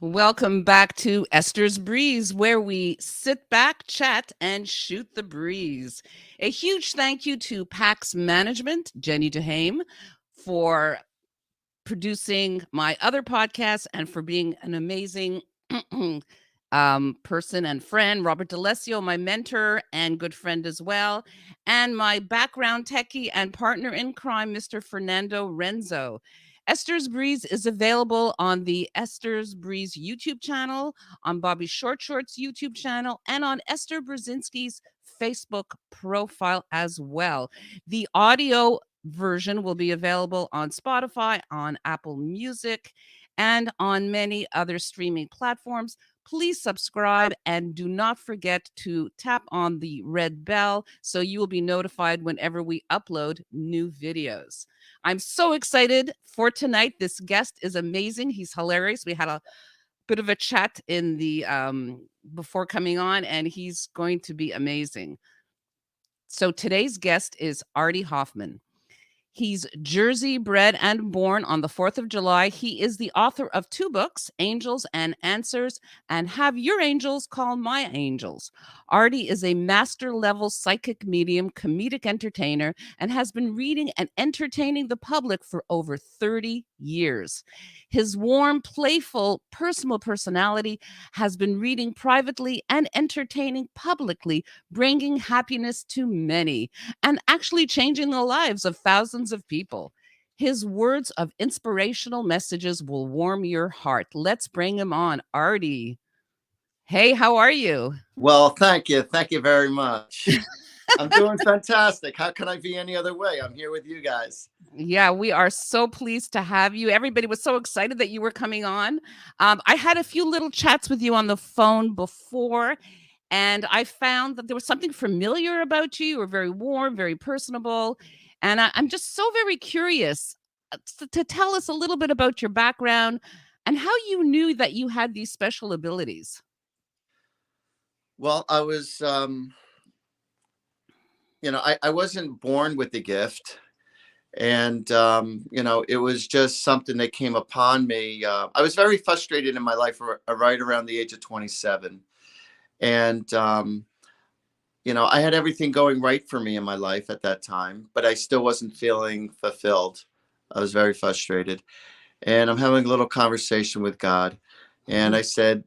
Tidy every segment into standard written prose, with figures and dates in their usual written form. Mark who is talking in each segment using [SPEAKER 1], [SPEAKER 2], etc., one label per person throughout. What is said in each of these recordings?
[SPEAKER 1] Welcome back to Esther's Breeze, where we sit back, chat, and shoot the breeze. A huge thank you to PAX Management, Jenny DeHame, for producing my other podcast and for being an amazing person and friend. Robert D'Alessio, my mentor and good friend as well. And my background techie and partner in crime, Mr. Fernando Renzo. Esther's Breeze is available on the Esther's Breeze YouTube channel, on Bobby Short Shorts YouTube channel, and on Esther Brzezinski's Facebook profile as well. The audio version will be available on Spotify, on Apple Music, and on many other streaming platforms. Please subscribe and do not forget to tap on the red bell so you will be notified whenever we upload new videos. I'm so excited for tonight. This guest is amazing. He's hilarious. We had a bit of a chat in the before coming on, and he's going to be amazing. So today's guest is Artie Hoffman. He's Jersey bred and born on the 4th of July. He is the author of 2 books, Angels and Answers, and Have Your Angels Call My Angels. Artie is a master level psychic medium, comedic entertainer, and has been reading and entertaining the public for over 30 years. His warm, playful, personal personality has been reading privately and entertaining publicly, bringing happiness to many and actually changing the lives of thousands of people. His words of inspirational messages will warm your heart. Let's bring him on. Artie. Hey, how are you?
[SPEAKER 2] Well, thank you. Thank you very much. I'm doing fantastic. How can I be any other way? I'm here with you guys.
[SPEAKER 1] Yeah, we are so pleased to have you. Everybody was so excited that you were coming on. I had a few little chats with you on the phone before, and I found that there was something familiar about you. You were very warm, very personable. And I'm just so very curious to tell us a little bit about your background and how you knew that you had these special abilities.
[SPEAKER 2] Well, I wasn't born with the gift. And, it was just something that came upon me. I was very frustrated in my life right around the age of 27. And, I had everything going right for me in my life at that time, but I still wasn't feeling fulfilled. I was very frustrated. And I'm having a little conversation with God. And
[SPEAKER 1] Mhm.
[SPEAKER 2] I said,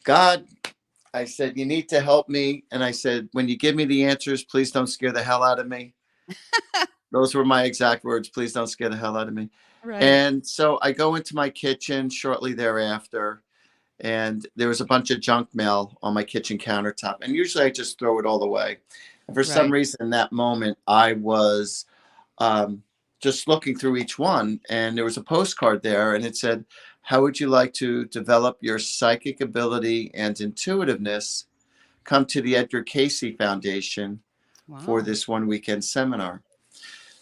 [SPEAKER 2] God, I said, you need to help me. And I said, when you give me the answers, please don't scare the hell out of me. Those were my exact words. Please don't scare the hell out of me.
[SPEAKER 1] Right,
[SPEAKER 2] And so I go into my kitchen shortly thereafter, and there was a bunch of junk mail on my kitchen countertop. And usually I just throw it all away. And for some
[SPEAKER 1] right.
[SPEAKER 2] reason, in that moment, I was um, just looking through each one, and there was a postcard there, and it said, how would you like to develop your psychic ability and intuitiveness? Come to the Edgar Casey Foundation for
[SPEAKER 1] Wow.
[SPEAKER 2] this one weekend seminar.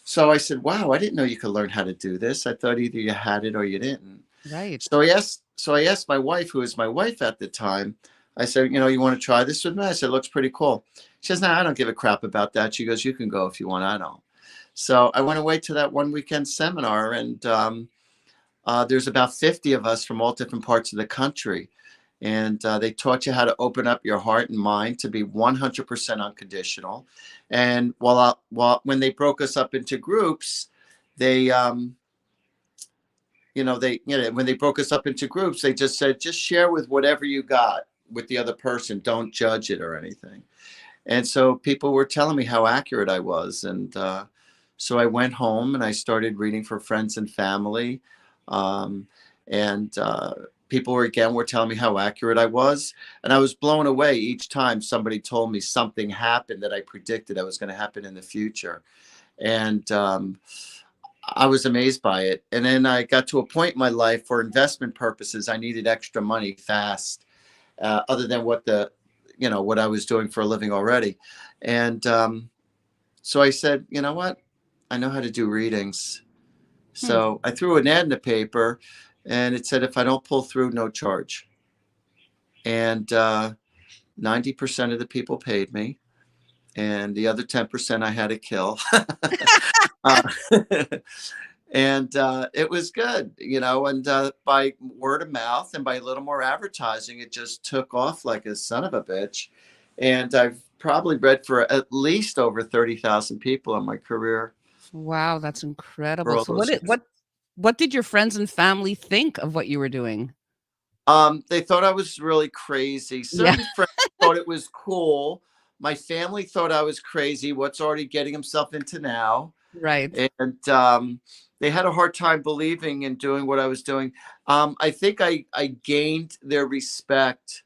[SPEAKER 2] So I said, wow, I didn't know you could learn how to do this. I thought either you had it or you didn't.
[SPEAKER 1] Right.
[SPEAKER 2] So I asked my wife, who was my wife at the time, I said, you want to try this with me? I said, looks pretty cool. She says, no, I don't give a crap about that. She goes, you can go if you want. I don't. So I went away to that one weekend seminar, and there's about 50 of us from all different parts of the country. And they taught you how to open up your heart and mind to be 100% unconditional. And when they broke us up into groups, they, when they broke us up into groups, they just said, just share with whatever you got with the other person. Don't judge it or anything. And so people were telling me how accurate I was. And so I went home and I started reading for friends and family. Um, and people were telling me how accurate I was. And I was blown away each time somebody told me something happened that I predicted that was going to happen in the future. And I was amazed by it. And then I got to a point in my life for investment purposes, I needed extra money fast, other than what I was doing for a living already. And so I said, you know what? I know how to do readings.
[SPEAKER 1] Hmm.
[SPEAKER 2] So I threw an ad in the paper, and it said, if I don't pull through, no charge. And 90% of the people paid me, and the other 10% I had to kill. uh, And it was good, and by word of mouth and by a little more advertising, it just took off like a son of a bitch. And I've probably read for at least over 30,000 people in my career
[SPEAKER 1] Wow, that's
[SPEAKER 2] for
[SPEAKER 1] incredible.
[SPEAKER 2] all
[SPEAKER 1] So
[SPEAKER 2] those years.
[SPEAKER 1] what did your friends and family think of what you were doing?
[SPEAKER 2] They thought I was really crazy.
[SPEAKER 1] Yeah,
[SPEAKER 2] Certain friends thought it was cool. My family thought I was crazy. What's already getting himself into now?
[SPEAKER 1] right.
[SPEAKER 2] And they had a hard time believing in doing what I was doing. I think I gained their respect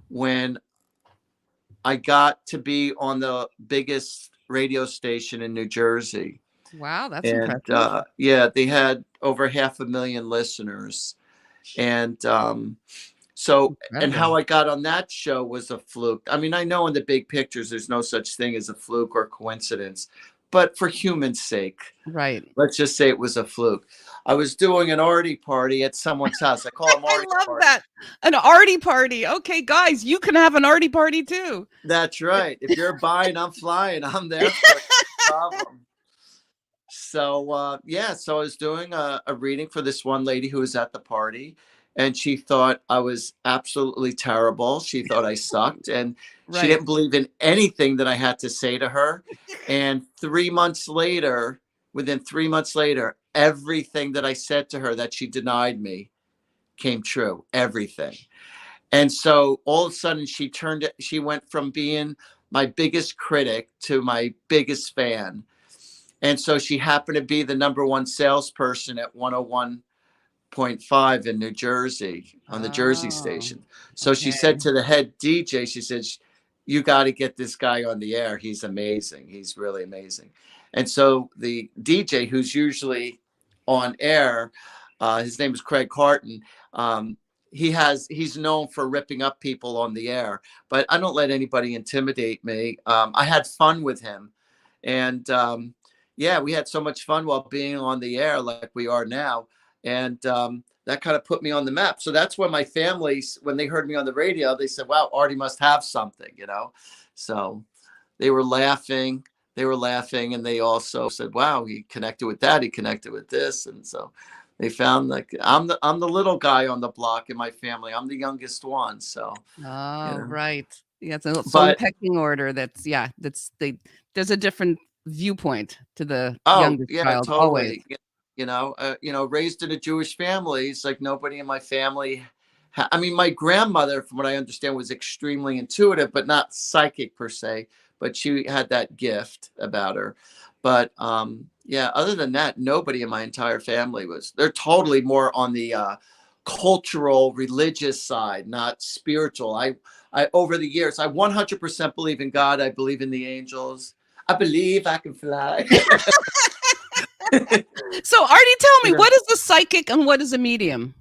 [SPEAKER 2] when I got to be on the biggest radio station in New Jersey.
[SPEAKER 1] Wow, that's
[SPEAKER 2] And
[SPEAKER 1] impressive.
[SPEAKER 2] yeah, they had over 500,000 listeners. And and
[SPEAKER 1] Incredible.
[SPEAKER 2] how I got on that show was a fluke. I mean, I know in the big pictures, there's no such thing as a fluke or coincidence, but for human sake,
[SPEAKER 1] Right.
[SPEAKER 2] let's just say it was a fluke. I was doing an Artie party at someone's house. I call them
[SPEAKER 1] I
[SPEAKER 2] Artie
[SPEAKER 1] love
[SPEAKER 2] parties.
[SPEAKER 1] that. An Artie party. Okay, guys, you can have an Artie party too.
[SPEAKER 2] That's right. If you're buying, I'm flying. I'm there for it. No problem. So yeah, so I was doing a reading for this one lady who was at the party, and she thought I was absolutely terrible. She thought I sucked, and she
[SPEAKER 1] Right.
[SPEAKER 2] didn't believe in anything that I had to say to her. And 3 months later, within 3 months later, everything that I said to her that she denied me came true. Everything. And so all of a sudden she went from being my biggest critic to my biggest fan. And so she happened to be the number one salesperson at 101.5 in New Jersey on the Jersey
[SPEAKER 1] Oh,
[SPEAKER 2] station. So she said
[SPEAKER 1] okay.
[SPEAKER 2] to the head DJ, she said, "You got to get this guy on the air. He's amazing. He's really amazing." And so the DJ, who's usually on air, his name is Craig Carton. He's known for ripping up people on the air, but I don't let anybody intimidate me. I had fun with him, and yeah, we had so much fun while being on the air like we are now. And that kind of put me on the map. So that's when my family, when they heard me on the radio, they said, "Wow, Artie must have something." So they were laughing. They were laughing, and they also said, "Wow, he connected with that. He connected with this." And so they found like I'm the little guy on the block in my family. I'm the youngest one. So you
[SPEAKER 1] Oh,
[SPEAKER 2] know,
[SPEAKER 1] right. Yeah, it's its own
[SPEAKER 2] but
[SPEAKER 1] pecking order that's yeah, that's there's a different viewpoint to the
[SPEAKER 2] oh,
[SPEAKER 1] youngest
[SPEAKER 2] yeah,
[SPEAKER 1] child always.
[SPEAKER 2] totally. Raised in a Jewish family, it's like nobody in my family. I mean, my grandmother, from what I understand, was extremely intuitive, but not psychic per se. But she had that gift about her. But yeah, other than that, nobody in my entire family was. They're totally more on the cultural, religious side, not spiritual. I over the years, I 100% believe in God. I believe in the angels. I believe I can fly.
[SPEAKER 1] So, Artie, tell me,
[SPEAKER 2] Yeah.
[SPEAKER 1] what is a psychic and what is a medium?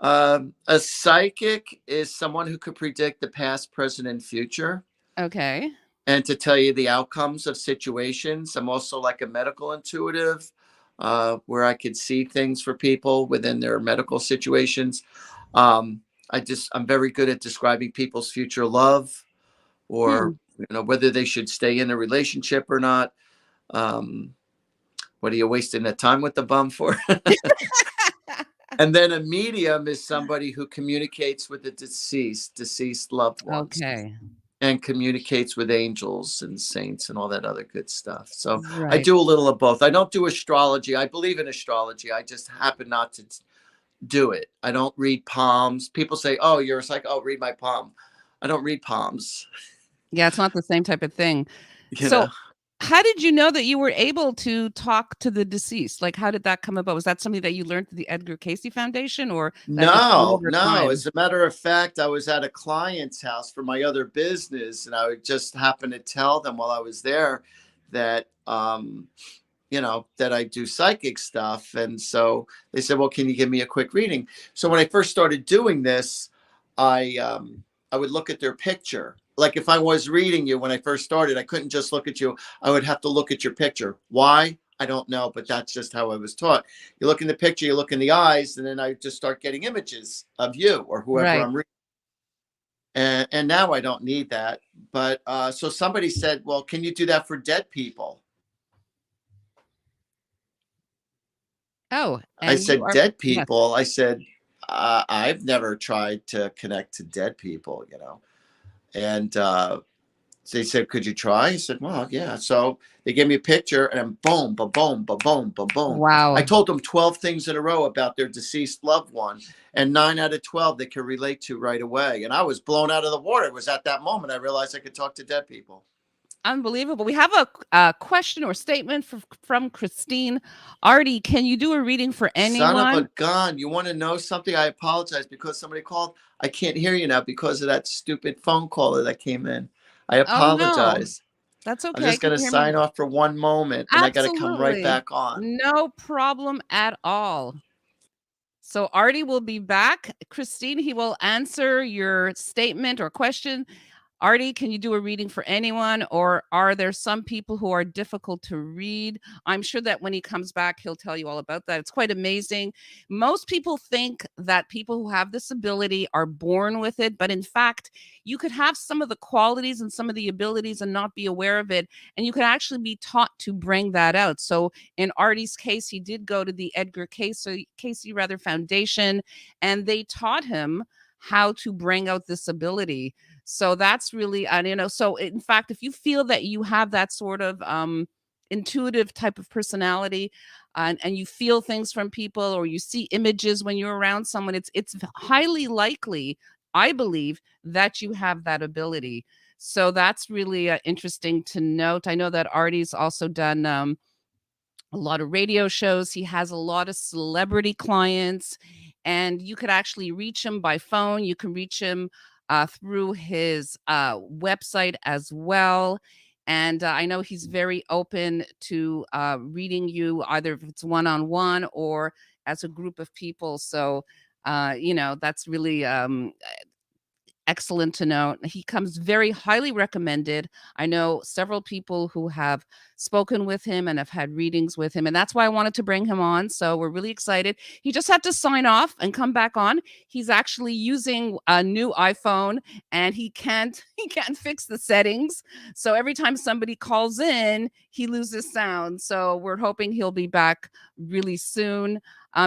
[SPEAKER 2] A psychic is someone who could predict the past, present, and future,
[SPEAKER 1] Okay.
[SPEAKER 2] and to tell you the outcomes of situations. I'm also like a medical intuitive, where I could see things for people within their medical situations. Um, I'm very good at describing people's future love, or
[SPEAKER 1] Hmm.
[SPEAKER 2] whether they should stay in a relationship or not. Um, what are you wasting that time with the bum for? And then a medium is somebody who communicates with the deceased loved ones,
[SPEAKER 1] Okay.
[SPEAKER 2] and communicates with angels and saints and all that other good stuff. So I
[SPEAKER 1] Right.
[SPEAKER 2] do a little of both. I don't do astrology. I believe in astrology. I just happen not to do it. I don't read palms. People say, "Oh, you're a psychic. Oh, read my palm." I don't read palms.
[SPEAKER 1] Yeah, it's not the same type of thing.
[SPEAKER 2] You
[SPEAKER 1] So,
[SPEAKER 2] know.
[SPEAKER 1] how did you know that you were able to talk to the deceased? Like, how did that come about? Was that something that you learned through the Edgar Casey Foundation, or that just came
[SPEAKER 2] No,
[SPEAKER 1] over
[SPEAKER 2] no.
[SPEAKER 1] time?
[SPEAKER 2] As a matter of fact, I was at a client's house for my other business, and I would just happen to tell them while I was there that that I do psychic stuff. And so they said, "Well, can you give me a quick reading?" So when I first started doing this, I would look at their picture. Like if I was reading you when I first started, I couldn't just look at you. I would have to look at your picture. Why? I don't know, but that's just how I was taught. You look in the picture, you look in the eyes, and then I just start getting images of you or whoever
[SPEAKER 1] Right.
[SPEAKER 2] I'm reading. And now I don't need that. But so somebody said, "Well, can you do that for dead people?"
[SPEAKER 1] Oh,
[SPEAKER 2] I
[SPEAKER 1] and you
[SPEAKER 2] said,
[SPEAKER 1] are
[SPEAKER 2] dead
[SPEAKER 1] yes.
[SPEAKER 2] people. I said, I've never tried to connect to dead people, And so they said, could you try? I said, well, yeah. So they gave me a picture and boom, ba boom, ba boom, ba boom. I
[SPEAKER 1] Wow.
[SPEAKER 2] told them 12 things in a row about their deceased loved one, and 9 out of 12 they could relate to right away. And I was blown out of the water. It was at that moment I realized I could talk to dead people.
[SPEAKER 1] Unbelievable. We have a question or statement from Christine. Artie, can you do a reading for
[SPEAKER 2] Son of a
[SPEAKER 1] anyone?
[SPEAKER 2] gun. You want to know something? I apologize because somebody called. I can't hear you now because of that stupid phone caller that came in. I
[SPEAKER 1] Oh, no.
[SPEAKER 2] apologize.
[SPEAKER 1] That's
[SPEAKER 2] I'm
[SPEAKER 1] okay.
[SPEAKER 2] just
[SPEAKER 1] Can
[SPEAKER 2] going to
[SPEAKER 1] you hear me
[SPEAKER 2] sign
[SPEAKER 1] now?
[SPEAKER 2] off for one moment and I got to come right
[SPEAKER 1] Absolutely.
[SPEAKER 2] back on.
[SPEAKER 1] No problem at all. So Artie will be back. Christine, he will answer your statement or question. Artie, can you do a reading for anyone, or are there some people who are difficult to read? I'm sure that when he comes back, he'll tell you all about that. It's quite amazing. Most people think that people who have this ability are born with it, but in fact, you could have some of the qualities and some of the abilities and not be aware of it, and you could actually be taught to bring that out. So in Artie's case, he did go to the Edgar Casey rather Foundation, and they taught him how to bring out this ability. So that's really, so in fact, if you feel that you have that sort of intuitive type of personality, and you feel things from people or you see images when you're around someone, it's highly likely, I believe, that you have that ability. So that's really interesting to note. I know that Artie's also done a lot of radio shows. He has a lot of celebrity clients, and you could actually reach him by phone. You can reach him through his website as well. And I know he's very open to reading you, either if it's one on one or as a group of people. So, that's really excellent to know. He comes very highly recommended. I know several people who have spoken with him and have had readings with him, and that's why I wanted to bring him on. So we're really excited. He just had to sign off and come back on. He's actually using a new iPhone, and he can't he can't fix the settings. So every time somebody calls in, he loses sound. So we're hoping he'll be back really soon.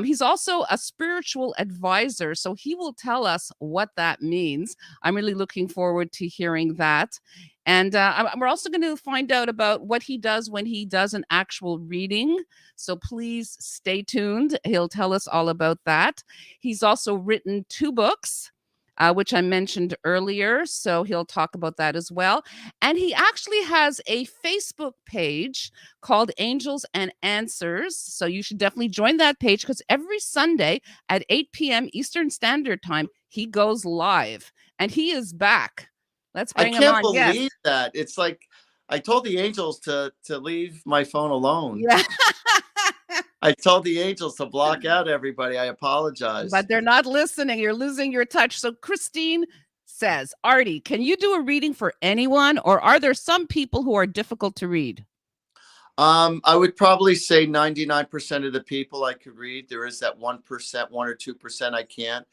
[SPEAKER 1] He's also a spiritual advisor, so he will tell us what that means. I'm really looking forward to hearing that. And we're also going to find out about what he does when he does an actual reading. So please stay tuned. He'll tell us all about that. He's also written 2 books. Which I mentioned earlier. So he'll talk about that as well. And he actually has a Facebook page called Angels and Answers. So you should definitely join that page because every Sunday at 8 p.m. Eastern Standard Time, he goes live and he is back. Let's
[SPEAKER 2] I
[SPEAKER 1] bring him
[SPEAKER 2] can't
[SPEAKER 1] on. Yes.
[SPEAKER 2] believe that. It's like I told the angels to leave my phone alone.
[SPEAKER 1] Yeah.
[SPEAKER 2] I told the angels to block out everybody. I apologize.
[SPEAKER 1] But they're not listening. You're losing your touch. So Christine says, Artie, can you do a reading for anyone, or are there some people who are difficult to read?
[SPEAKER 2] I would probably say 99% of the people I could read. There is that 1%, 1 or 2% I can't.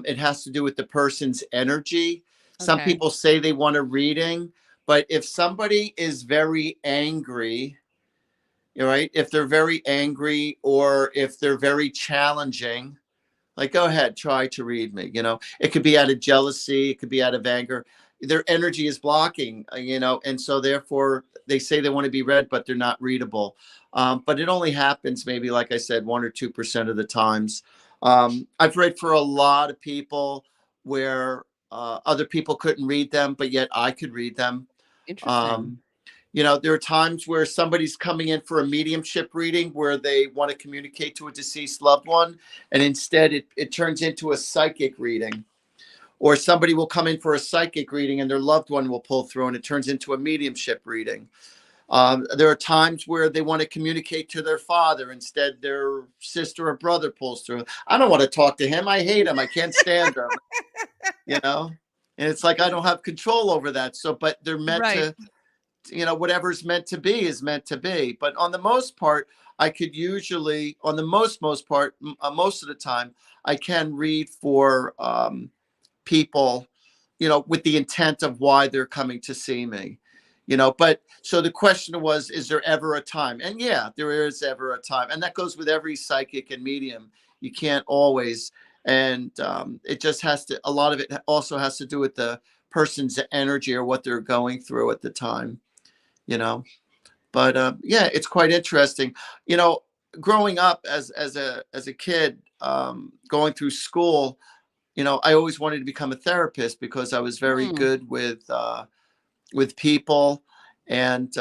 [SPEAKER 2] It has to do with the person's energy. Some
[SPEAKER 1] Okay.
[SPEAKER 2] people say they want a reading, but if somebody is very angry, right? If they're very angry or if they're very challenging, like, go ahead, try to read me. It could be out of jealousy, it could be out of anger. Their energy is blocking, and so therefore they say they want to be read, but they're not readable. But it only happens maybe, like I said, 1 or 2% of the times. I've read for a lot of people where other people couldn't read them, but yet I could read them.
[SPEAKER 1] Interesting.
[SPEAKER 2] Um, there are times where somebody's coming in for a mediumship reading where they want to communicate to a deceased loved one, and instead it turns into a psychic reading. Or somebody will come in for a psychic reading and their loved one will pull through and it turns into a mediumship reading. There are times where they want to communicate to their father. Instead, their sister or brother pulls through. I don't want to talk to him. I hate him. I can't stand him, you know? And it's like, I don't have control over that. So, but they're meant
[SPEAKER 1] Right.
[SPEAKER 2] to, whatever's meant to be is meant to be. But on the most part, I could usually, on the most part, most of the time, I can read for people, with the intent of why they're coming to see me. But so the question was, is there ever a time? And yeah, there is ever a time. And that goes with every psychic and medium. You can't always. And it just has to, a lot of it also has to do with the person's energy or what they're going through at the time, you know. But yeah, it's quite interesting. You know, growing up as a kid, going through school, I always wanted to become a therapist because I was very
[SPEAKER 1] Mm.
[SPEAKER 2] good with people, and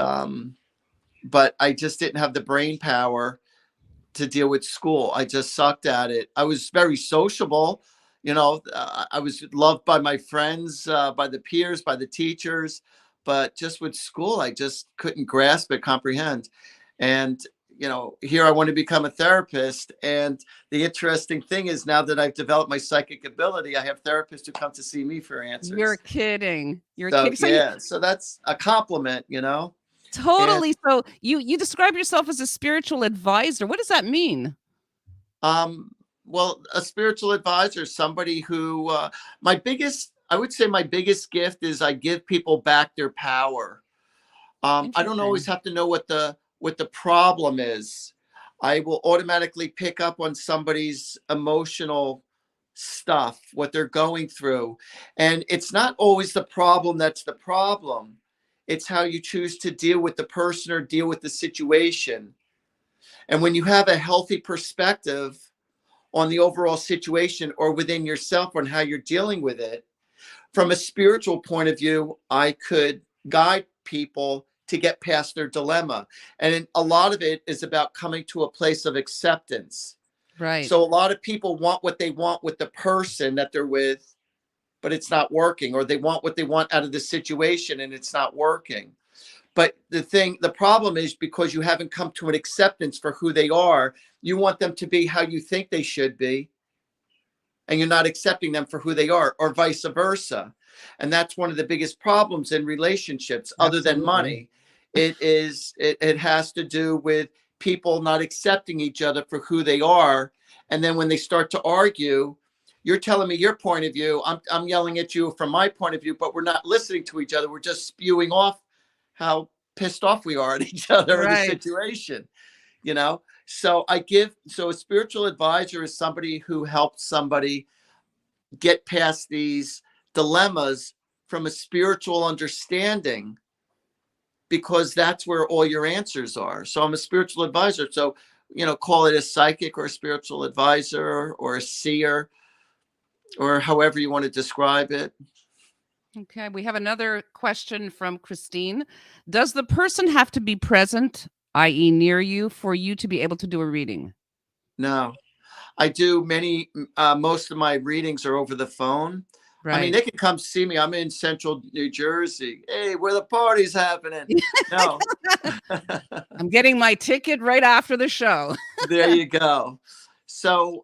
[SPEAKER 2] but I just didn't have the brain power to deal with school. I just sucked at it. I was very sociable. I was loved by my friends, by the peers, by the teachers, but just with school, I just couldn't grasp it, comprehend. And, here I want to become a therapist. And the interesting thing is now that I've developed my psychic ability, I have therapists who come to see me for
[SPEAKER 1] You're
[SPEAKER 2] answers.
[SPEAKER 1] kidding. You're
[SPEAKER 2] So,
[SPEAKER 1] kidding. So you
[SPEAKER 2] yeah, so that's a compliment. And
[SPEAKER 1] totally. So you describe yourself as a spiritual advisor. What does that mean?
[SPEAKER 2] Um, well, a spiritual advisor, somebody who, I would say my biggest gift is I give people back their power. I don't always
[SPEAKER 1] Interesting.
[SPEAKER 2] have to know what the problem is. I will automatically pick up on somebody's emotional stuff, what they're going through. And it's not always the problem that's the problem. It's how you choose to deal with the person or deal with the situation. And when you have a healthy perspective on the overall situation or within yourself on how you're dealing with it, from a spiritual point of view, I could guide people to get past their dilemma. And a lot of it is about coming to a place of acceptance.
[SPEAKER 1] Right.
[SPEAKER 2] So a lot of people want what they want with the person that they're with, but it's not working, or they want what they want out of the situation and it's not working. But the problem is, because you haven't come to an acceptance for who they are, you want them to be how you think they should be, and you're not accepting them for who they are, or vice versa. And that's one of the biggest problems in relationships, other than
[SPEAKER 1] Absolutely.
[SPEAKER 2] money. It has to do with people not accepting each other for who they are. And then when they start to argue, you're telling me your point of view, I'm yelling at you from my point of view, but we're not listening to each other. We're just spewing off how pissed off we are at each other or the
[SPEAKER 1] Right.
[SPEAKER 2] situation. So a spiritual advisor is somebody who helps somebody get past these dilemmas from a spiritual understanding, because that's where all your answers are. So I'm a spiritual advisor. So, call it a psychic or a spiritual advisor or a seer, or however you want to describe it.
[SPEAKER 1] Okay, we have another question from Christine. Does the person have to be present, i.e., near you, for you to be able to do a reading?
[SPEAKER 2] No, I do most of my readings are over the phone. I mean,
[SPEAKER 1] Right.
[SPEAKER 2] they can come see me. I'm in central New Jersey. Hey, where the party's happening. No.
[SPEAKER 1] I'm getting my ticket right after the show.
[SPEAKER 2] There you go. So,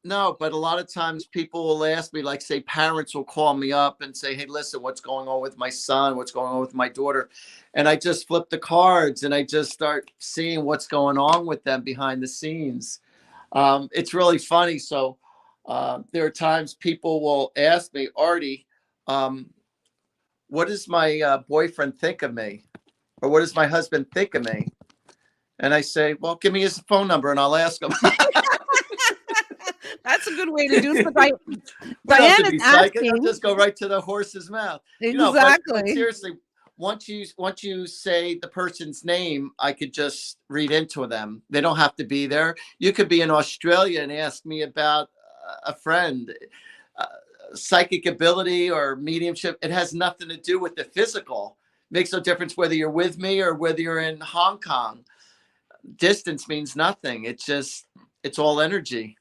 [SPEAKER 2] no, but a lot of times people will ask me, like, say, parents will call me up and say, hey, listen, what's going on with my son? What's going on with my daughter? And I just flip the cards and I just start seeing what's going on with them behind the scenes. It's really funny. So there are times people will ask me, Artie, um, what does my boyfriend think of me? Or what does my husband think of me? And I say, well, give me his phone number and I'll ask him.
[SPEAKER 1] That's a good way to do it. So
[SPEAKER 2] We don't have
[SPEAKER 1] Diane
[SPEAKER 2] to
[SPEAKER 1] is
[SPEAKER 2] be psychic. I'll
[SPEAKER 1] asking
[SPEAKER 2] just go right to the horse's mouth. But
[SPEAKER 1] exactly.
[SPEAKER 2] seriously, once you say the person's name, I could just read into them. They don't have to be there. You could be in Australia and ask me about a friend. Uh, Psychic ability or mediumship, it has nothing to do with the physical. Makes no difference whether you're with me or whether you're in Hong Kong. Distance means nothing. It's all energy.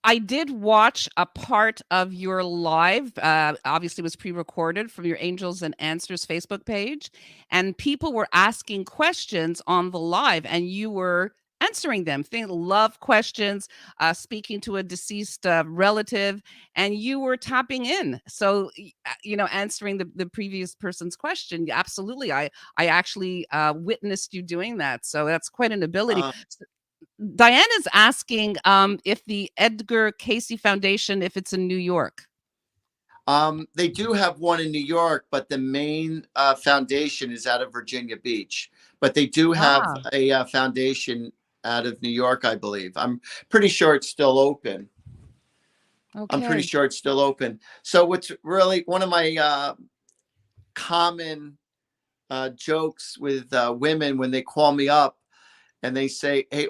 [SPEAKER 1] I did watch a part of your live. Obviously, it was pre-recorded from your Angels and Answers Facebook page, and people were asking questions on the live, and you were answering them. Love questions, speaking to a deceased relative, and you were tapping in. So, answering the previous person's question. Absolutely, I actually witnessed you doing that. So that's quite an ability.
[SPEAKER 2] Uh,
[SPEAKER 1] Diane is asking if the Edgar Casey Foundation, if it's in New York.
[SPEAKER 2] They do have one in New York, but the main foundation is out of Virginia Beach. But they do have
[SPEAKER 1] Ah,
[SPEAKER 2] a foundation out of New York, I believe. I'm pretty sure it's still open. I'm pretty
[SPEAKER 1] okay.
[SPEAKER 2] sure it's still open. So what's really one of my common jokes with women when they call me up and they say, "Hey,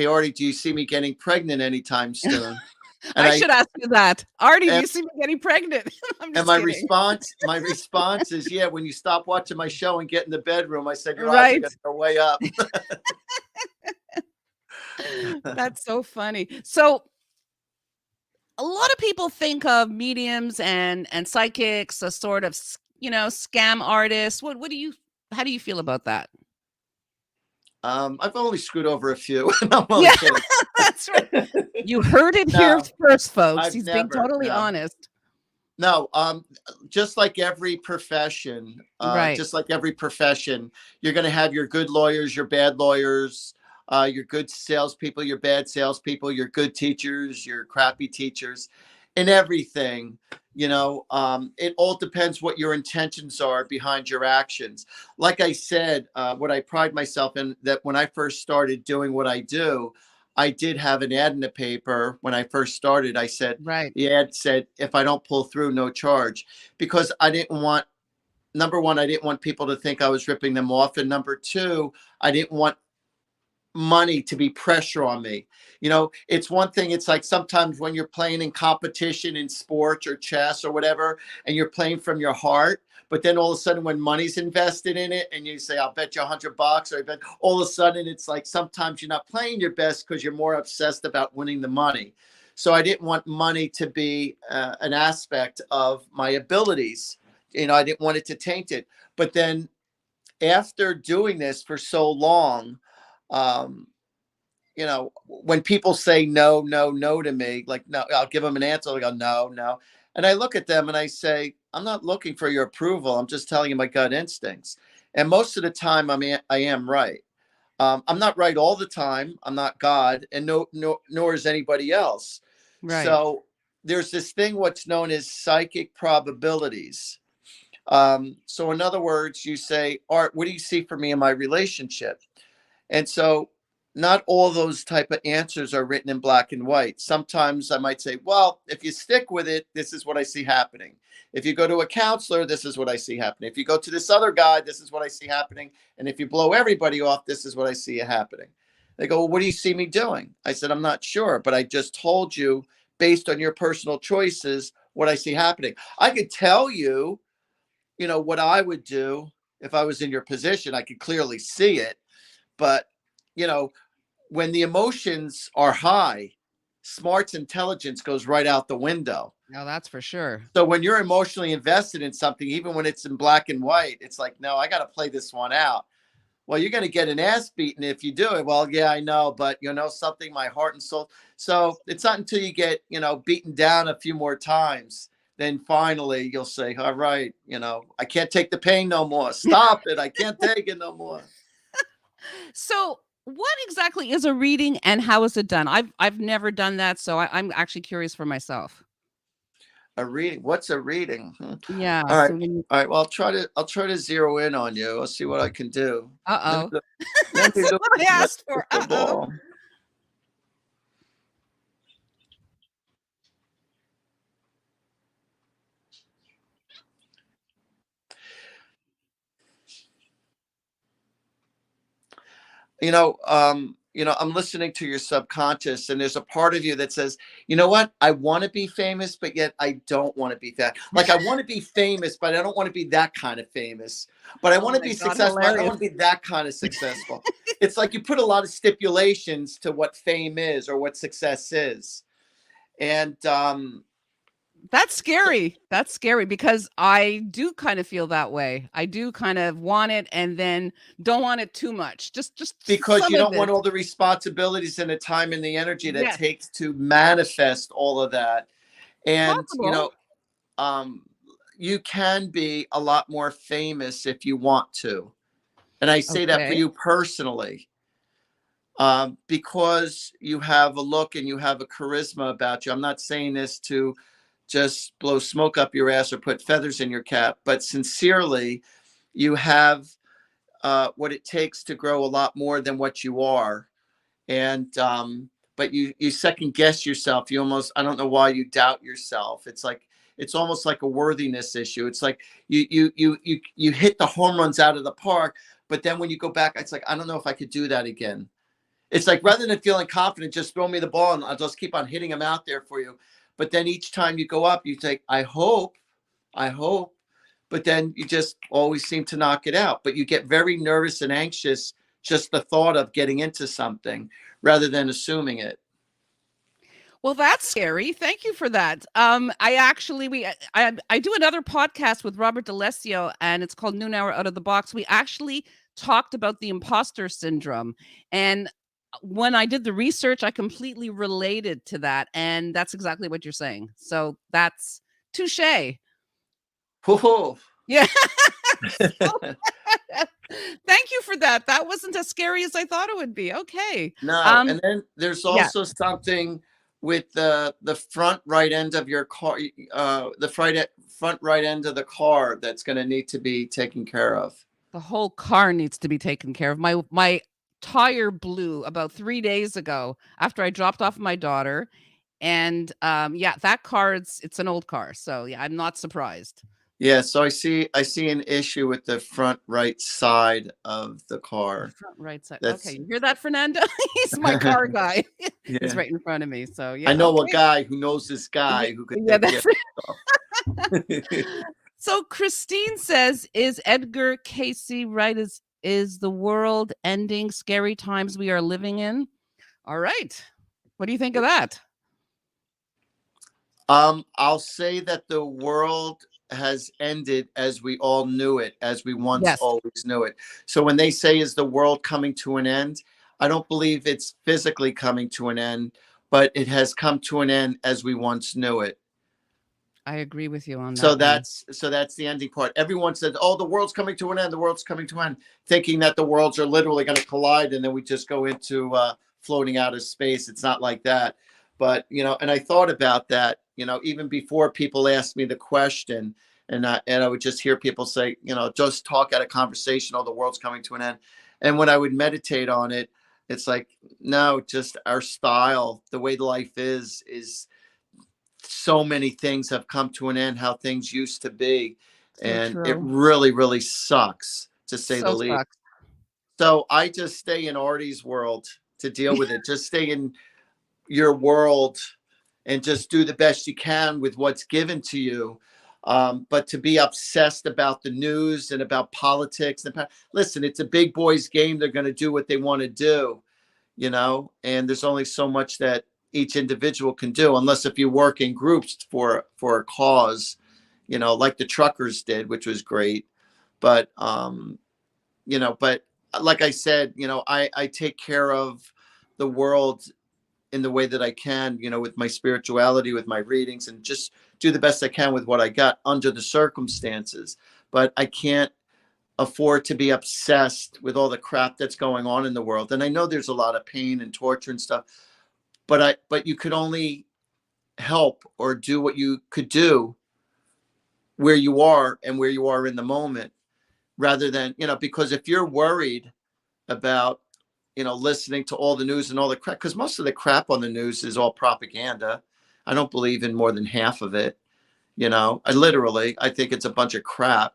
[SPEAKER 2] Artie, do you see me getting pregnant anytime soon?" And
[SPEAKER 1] I
[SPEAKER 2] I
[SPEAKER 1] should ask you that. Artie, do
[SPEAKER 2] and,
[SPEAKER 1] you see me getting pregnant? I'm
[SPEAKER 2] and
[SPEAKER 1] just kidding.
[SPEAKER 2] my response is, "Yeah, when you stop watching my show and get in the bedroom," I said, "your odds are
[SPEAKER 1] Right.
[SPEAKER 2] going to go way up."
[SPEAKER 1] That's so funny. So a lot of people think of mediums and psychics as sort of, scam artists. What do you how do you feel about that?
[SPEAKER 2] I've only screwed over a few. I'm only
[SPEAKER 1] Yeah,
[SPEAKER 2] kidding.
[SPEAKER 1] that's right. You heard it here
[SPEAKER 2] No,
[SPEAKER 1] first, folks.
[SPEAKER 2] I've
[SPEAKER 1] He's being
[SPEAKER 2] never.
[SPEAKER 1] totally
[SPEAKER 2] No,
[SPEAKER 1] honest.
[SPEAKER 2] no. Just like every profession,
[SPEAKER 1] Right.
[SPEAKER 2] you're going to have your good lawyers, your bad lawyers, your good salespeople, your bad salespeople, your good teachers, your crappy teachers, and everything. It all depends what your intentions are behind your actions. Like I said, what I pride myself in that when I first started doing what I do, I did have an ad in the paper when I first started. I said,
[SPEAKER 1] Right.
[SPEAKER 2] the ad said, if I don't pull through, no charge, because I didn't want, number one, I didn't want people to think I was ripping them off. And number two, I didn't want money to be pressure on me. It's one thing, it's like sometimes when you're playing in competition in sports or chess or whatever, and you're playing from your heart, but then all of a sudden when money's invested in it and you say, I'll bet you $100, or I bet, all of a sudden it's like sometimes you're not playing your best because you're more obsessed about winning the money. So I didn't want money to be an aspect of my abilities. I didn't want it to taint it. But then after doing this for so long, um, when people say no, no, no to me, like, no, I'll give them an answer. They go, no, no. And I look at them and I say, I'm not looking for your approval. I'm just telling you my gut instincts. And most of the time, I am right. I'm not right all the time. I'm not God, and nor is anybody else.
[SPEAKER 1] Right.
[SPEAKER 2] So there's this thing, what's known as psychic probabilities. So in other words, you say, Art, what do you see for me in my relationship? And so not all those type of answers are written in black and white. Sometimes I might say, well, if you stick with it, this is what I see happening. If you go to a counselor, this is what I see happening. If you go to this other guy, this is what I see happening. And if you blow everybody off, this is what I see happening. They go, well, what do you see me doing? I said, I'm not sure, but I just told you based on your personal choices what I see happening. I could tell you, what I would do if I was in your position. I could clearly see it. But, you know, when the emotions are high, smarts intelligence goes right out the window.
[SPEAKER 1] No, that's for sure.
[SPEAKER 2] So when you're emotionally invested in something, even when it's in black and white, it's like, no, I got to play this one out. Well, you're going to get an ass beaten if you do it. Well, yeah, I know, but something, my heart and soul. So it's not until you get, beaten down a few more times, then finally you'll say, all right, I can't take the pain no more. Stop it. I can't take it no more.
[SPEAKER 1] So, what exactly is a reading and how is it done? I've never done that, so I'm actually curious for myself.
[SPEAKER 2] A reading. What's a reading?
[SPEAKER 1] Yeah,
[SPEAKER 2] All right.
[SPEAKER 1] so when you
[SPEAKER 2] All right. Well, I'll try to zero in on you. I'll see what I can do. Let me
[SPEAKER 1] uh-oh.
[SPEAKER 2] look. Let me
[SPEAKER 1] That's
[SPEAKER 2] look
[SPEAKER 1] what I
[SPEAKER 2] at my
[SPEAKER 1] asked for.
[SPEAKER 2] crystal
[SPEAKER 1] Uh-oh.
[SPEAKER 2] ball. I'm listening to your subconscious, and there's a part of you that says, you know what? I want to be famous, but yet I don't want to be that. Like, I want to be famous, but I don't want to be that kind of famous. But I
[SPEAKER 1] Oh
[SPEAKER 2] want to
[SPEAKER 1] my
[SPEAKER 2] be
[SPEAKER 1] god,
[SPEAKER 2] successful. I don't
[SPEAKER 1] hilarious.
[SPEAKER 2] want to be that kind of successful. It's like you put a lot of stipulations to what fame is or what success is. And
[SPEAKER 1] That's scary. That's scary because I do kind of feel that way. I do kind of want it and then don't want it too much. Just
[SPEAKER 2] because
[SPEAKER 1] some
[SPEAKER 2] you
[SPEAKER 1] of
[SPEAKER 2] don't want
[SPEAKER 1] it.
[SPEAKER 2] all the responsibilities and the time and the energy that
[SPEAKER 1] Yes,
[SPEAKER 2] takes to manifest all of that. And
[SPEAKER 1] possible.
[SPEAKER 2] um, you can be a lot more famous if you want to. And I say that for
[SPEAKER 1] Okay.
[SPEAKER 2] you personally, because you have a look and you have a charisma about you. I'm not saying this to just blow smoke up your ass or put feathers in your cap, but sincerely, you have what it takes to grow a lot more than what you are. And but you second guess yourself. You almost, I don't know why you doubt yourself. It's like, it's almost like a worthiness issue. It's like you hit the home runs out of the park, but then when you go back, it's like, I don't know if I could do that again. It's like, rather than feeling confident, just throw me the ball and I'll just keep on hitting them out there for you. But then each time you go up, you think, I hope, but then you just always seem to knock it out. But you get very nervous and anxious just the thought of getting into something rather than assuming it.
[SPEAKER 1] Well, that's scary. Thank you for that. I do another podcast with Robert D'Alessio, and it's called Noon Hour Out of the Box. We actually talked about the imposter syndrome, and when I did the research, I completely related to that, and that's exactly what you're saying. So that's touche.
[SPEAKER 2] Whoa.
[SPEAKER 1] Yeah. So, thank you for that. That wasn't as scary as I thought it would be. Okay.
[SPEAKER 2] No, and then there's
[SPEAKER 1] Yeah.
[SPEAKER 2] also something with the front right end of your car, the front right end of the car that's going to need to be taken care of.
[SPEAKER 1] The whole car needs to be taken care of. My tire blew about 3 days ago after I dropped off my daughter, and, yeah, that car, it's an old car, so, yeah, I'm not surprised.
[SPEAKER 2] Yeah, so I see an issue with the front right side of the
[SPEAKER 1] The
[SPEAKER 2] car.
[SPEAKER 1] front right side. Okay,
[SPEAKER 2] That's
[SPEAKER 1] you hear that, Fernando? He's my car guy. He's
[SPEAKER 2] yeah.
[SPEAKER 1] right in front of me, so,
[SPEAKER 2] I
[SPEAKER 1] yeah,
[SPEAKER 2] know a
[SPEAKER 1] okay.
[SPEAKER 2] guy who knows this guy who could
[SPEAKER 1] Yeah,
[SPEAKER 2] take care
[SPEAKER 1] that's
[SPEAKER 2] of stuff.
[SPEAKER 1] So Christine says, "Is Edgar Casey right? Is the world ending? Scary times we are living in." All right. What do you think of that?
[SPEAKER 2] I'll say that the world has ended as we all knew it, as we once
[SPEAKER 1] Yes,
[SPEAKER 2] always knew it. So when they say, is the world coming to an end? I don't believe it's physically coming to an end, but it has come to an end as we once knew it.
[SPEAKER 1] I agree with you on
[SPEAKER 2] So
[SPEAKER 1] that one.
[SPEAKER 2] that's the ending part. Everyone said, "Oh, the world's coming to an end. The world's coming to an end," thinking that the worlds are literally going to collide, and then we just go into floating out of space. It's not like that. But and I thought about that. Even before people asked me the question, and I would just hear people say, just talk at a conversation. Oh, the world's coming to an end. And when I would meditate on it, it's like, no, just our style, the way life is so many things have come to an end, how things used to be.
[SPEAKER 1] So
[SPEAKER 2] And it
[SPEAKER 1] true.
[SPEAKER 2] really, really sucks, to say the
[SPEAKER 1] So
[SPEAKER 2] least.
[SPEAKER 1] sucks.
[SPEAKER 2] So I just stay in Artie's world to deal with it. Just stay in your world and just do the best you can with what's given to you. But to be obsessed about the news and about politics, listen, it's a big boys game. They're going to do what they want to do, and there's only so much that each individual can do, unless if you work in groups for a cause, like the truckers did, which was great. But but like I said, I take care of the world in the way that I can, with my spirituality, with my readings, and just do the best I can with what I got under the circumstances. But I can't afford to be obsessed with all the crap that's going on in the world. And I know there's a lot of pain and torture and stuff, but you could only help or do what you could do where you are and where you are in the moment, rather than, because if you're worried about, listening to all the news and all the crap, because most of the crap on the news is all propaganda. I don't believe in more than half of it. I think it's a bunch of crap,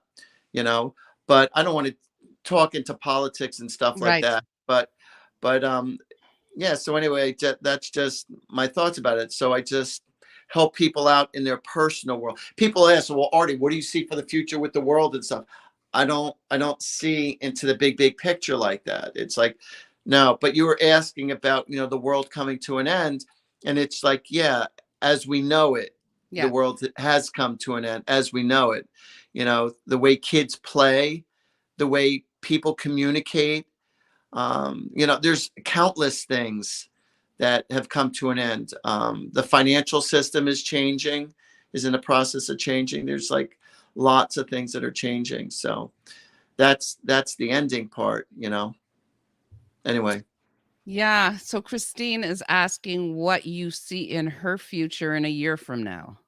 [SPEAKER 2] you know, but I don't want to talk into politics and stuff like
[SPEAKER 1] Right.
[SPEAKER 2] that. But yeah. So anyway, that's just my thoughts about it. So I just help people out in their personal world. People ask, well, Artie, what do you see for the future with the world and stuff? I don't see into the big picture like that. It's like, no, but you were asking about, the world coming to an end. And it's like, yeah, as we know it, the
[SPEAKER 1] Yeah.
[SPEAKER 2] world has come to an end as we know it. The way kids play, the way people communicate, there's countless things that have come to an end. The financial system is changing, is in the process of changing. There's like lots of things that are changing. So that's the ending part. Anyway.
[SPEAKER 1] Yeah. So Christine is asking what you see in her future in a year from now.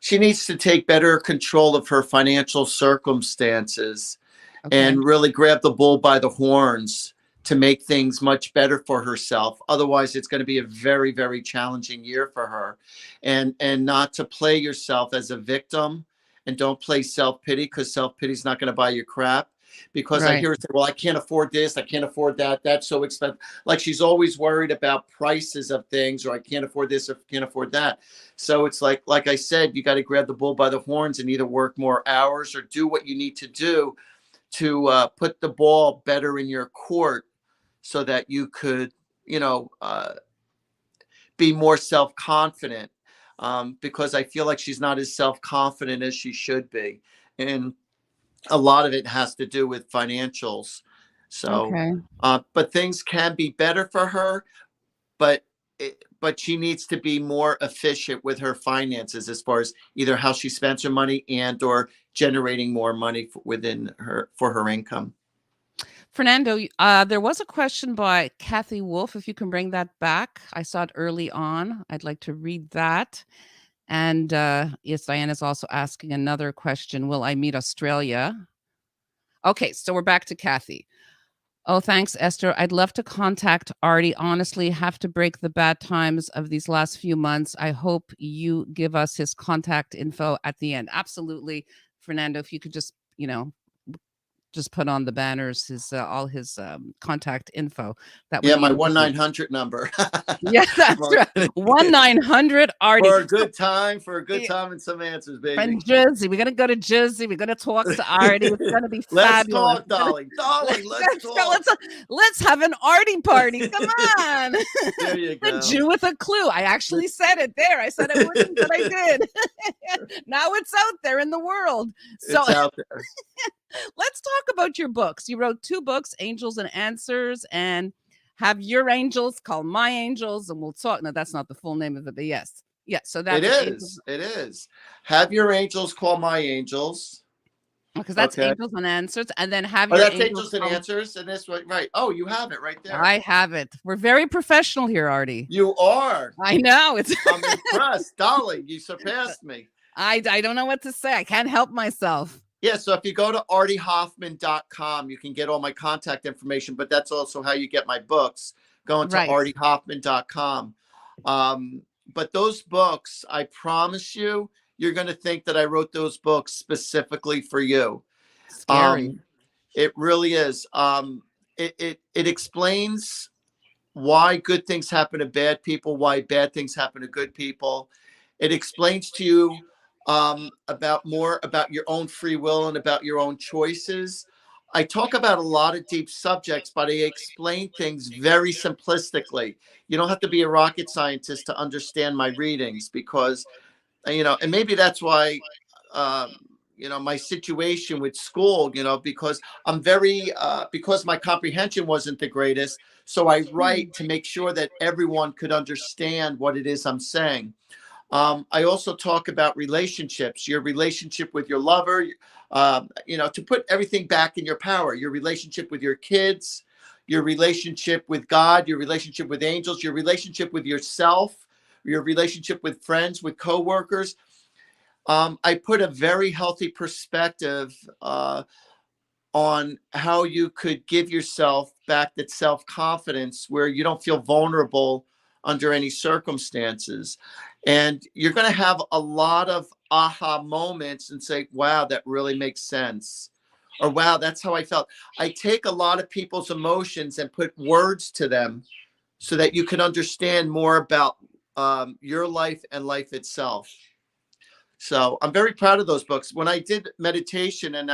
[SPEAKER 2] she needs to take better control of her financial circumstances
[SPEAKER 1] Okay.
[SPEAKER 2] and really grab the bull by the horns to make things much better for herself. Otherwise, it's going to be a very, very challenging year for her. And not to play yourself as a victim, and don't play self-pity, because self-pity is not going to buy you crap. Because I
[SPEAKER 1] Right.
[SPEAKER 2] hear her say, well, I can't afford this, I can't afford that, that's so expensive. Like she's always worried about prices of things, or I can't afford this or can't afford that. So it's like I said, you got to grab the bull by the horns and either work more hours or do what you need to do to put the ball better in your court, so that you could, you know, be more self-confident. Because I feel like she's not as self-confident as she should be. And a lot of it has to do with financials. So,
[SPEAKER 1] Okay.
[SPEAKER 2] but things can be better for her, but but she needs to be more efficient with her finances, as far as either how she spends her money and or generating more money within her for her income.
[SPEAKER 1] Fernando, there was a question by Kathy Wolf. If you can bring that back, I saw it early on. I'd like to read that. And yes, Diana's also asking another question. Will I meet Australia? Okay, so we're back to Kathy. Oh, thanks, Esther. I'd love to contact Artie. Honestly, have to break the bad times of these last few months. I hope you give us his contact info at the end. Absolutely, Fernando. If you could just, just put on the banners his all his contact info, that would
[SPEAKER 2] Yeah,
[SPEAKER 1] be
[SPEAKER 2] my
[SPEAKER 1] amazing.
[SPEAKER 2] 1-900 number.
[SPEAKER 1] Yeah, that's right. 1-900 Artie.
[SPEAKER 2] For a good time, for a good time and some answers,
[SPEAKER 1] From
[SPEAKER 2] baby.
[SPEAKER 1] Jersey. We're gonna go to Jersey. We're gonna talk to Artie. It's gonna be
[SPEAKER 2] Let's
[SPEAKER 1] fabulous.
[SPEAKER 2] talk, darling. Darling, let's
[SPEAKER 1] Let's go.
[SPEAKER 2] talk.
[SPEAKER 1] Let's have an Artie party. Come on.
[SPEAKER 2] There you
[SPEAKER 1] The
[SPEAKER 2] go.
[SPEAKER 1] Jew with a clue. I actually said it there. I said I wouldn't, but I did. Now it's out there in the world. So
[SPEAKER 2] It's out there.
[SPEAKER 1] let's talk about your books. You wrote 2 books, Angels and Answers, and Have Your Angels Call My Angels, and we'll talk. No, that's not the full name of it, but yes. Yeah, so
[SPEAKER 2] It
[SPEAKER 1] that's Angels.
[SPEAKER 2] is. It is. Have your angels call my angels.
[SPEAKER 1] Because that's
[SPEAKER 2] Okay.
[SPEAKER 1] Angels and Answers, and then Have
[SPEAKER 2] Oh,
[SPEAKER 1] Your
[SPEAKER 2] that's
[SPEAKER 1] Angels
[SPEAKER 2] angels and
[SPEAKER 1] Call.
[SPEAKER 2] answers. And this one, right. Oh, you have it right there.
[SPEAKER 1] I have it. We're very professional here, Artie.
[SPEAKER 2] You are.
[SPEAKER 1] I know. It's
[SPEAKER 2] I'm impressed. Darling, you surpassed me.
[SPEAKER 1] I don't know what to say. I can't help myself.
[SPEAKER 2] Yeah, so if you go to artiehoffman.com, you can get all my contact information, but that's also how you get my books, going to
[SPEAKER 1] Right.
[SPEAKER 2] artiehoffman.com. But those books, I promise you, you're going to think that I wrote those books specifically for you.
[SPEAKER 1] Scary.
[SPEAKER 2] It really is. It explains why good things happen to bad people, why bad things happen to good people. It explains to you about more about your own free will and about your own choices. I talk about a lot of deep subjects, but I explain things very simplistically. You don't have to be a rocket scientist to understand my readings, because, and maybe that's why, my situation with school, because I'm very, because my comprehension wasn't the greatest. So I write to make sure that everyone could understand what it is I'm saying. I also talk about relationships, your relationship with your lover, to put everything back in your power, your relationship with your kids, your relationship with God, your relationship with angels, your relationship with yourself, your relationship with friends, with coworkers. I put a very healthy perspective on how you could give yourself back that self-confidence where you don't feel vulnerable under any circumstances. And you're going to have a lot of aha moments and say, wow, that really makes sense. Or, wow, that's how I felt. I take a lot of people's emotions and put words to them so that you can understand more about your life and life itself. So I'm very proud of those books. When I did meditation and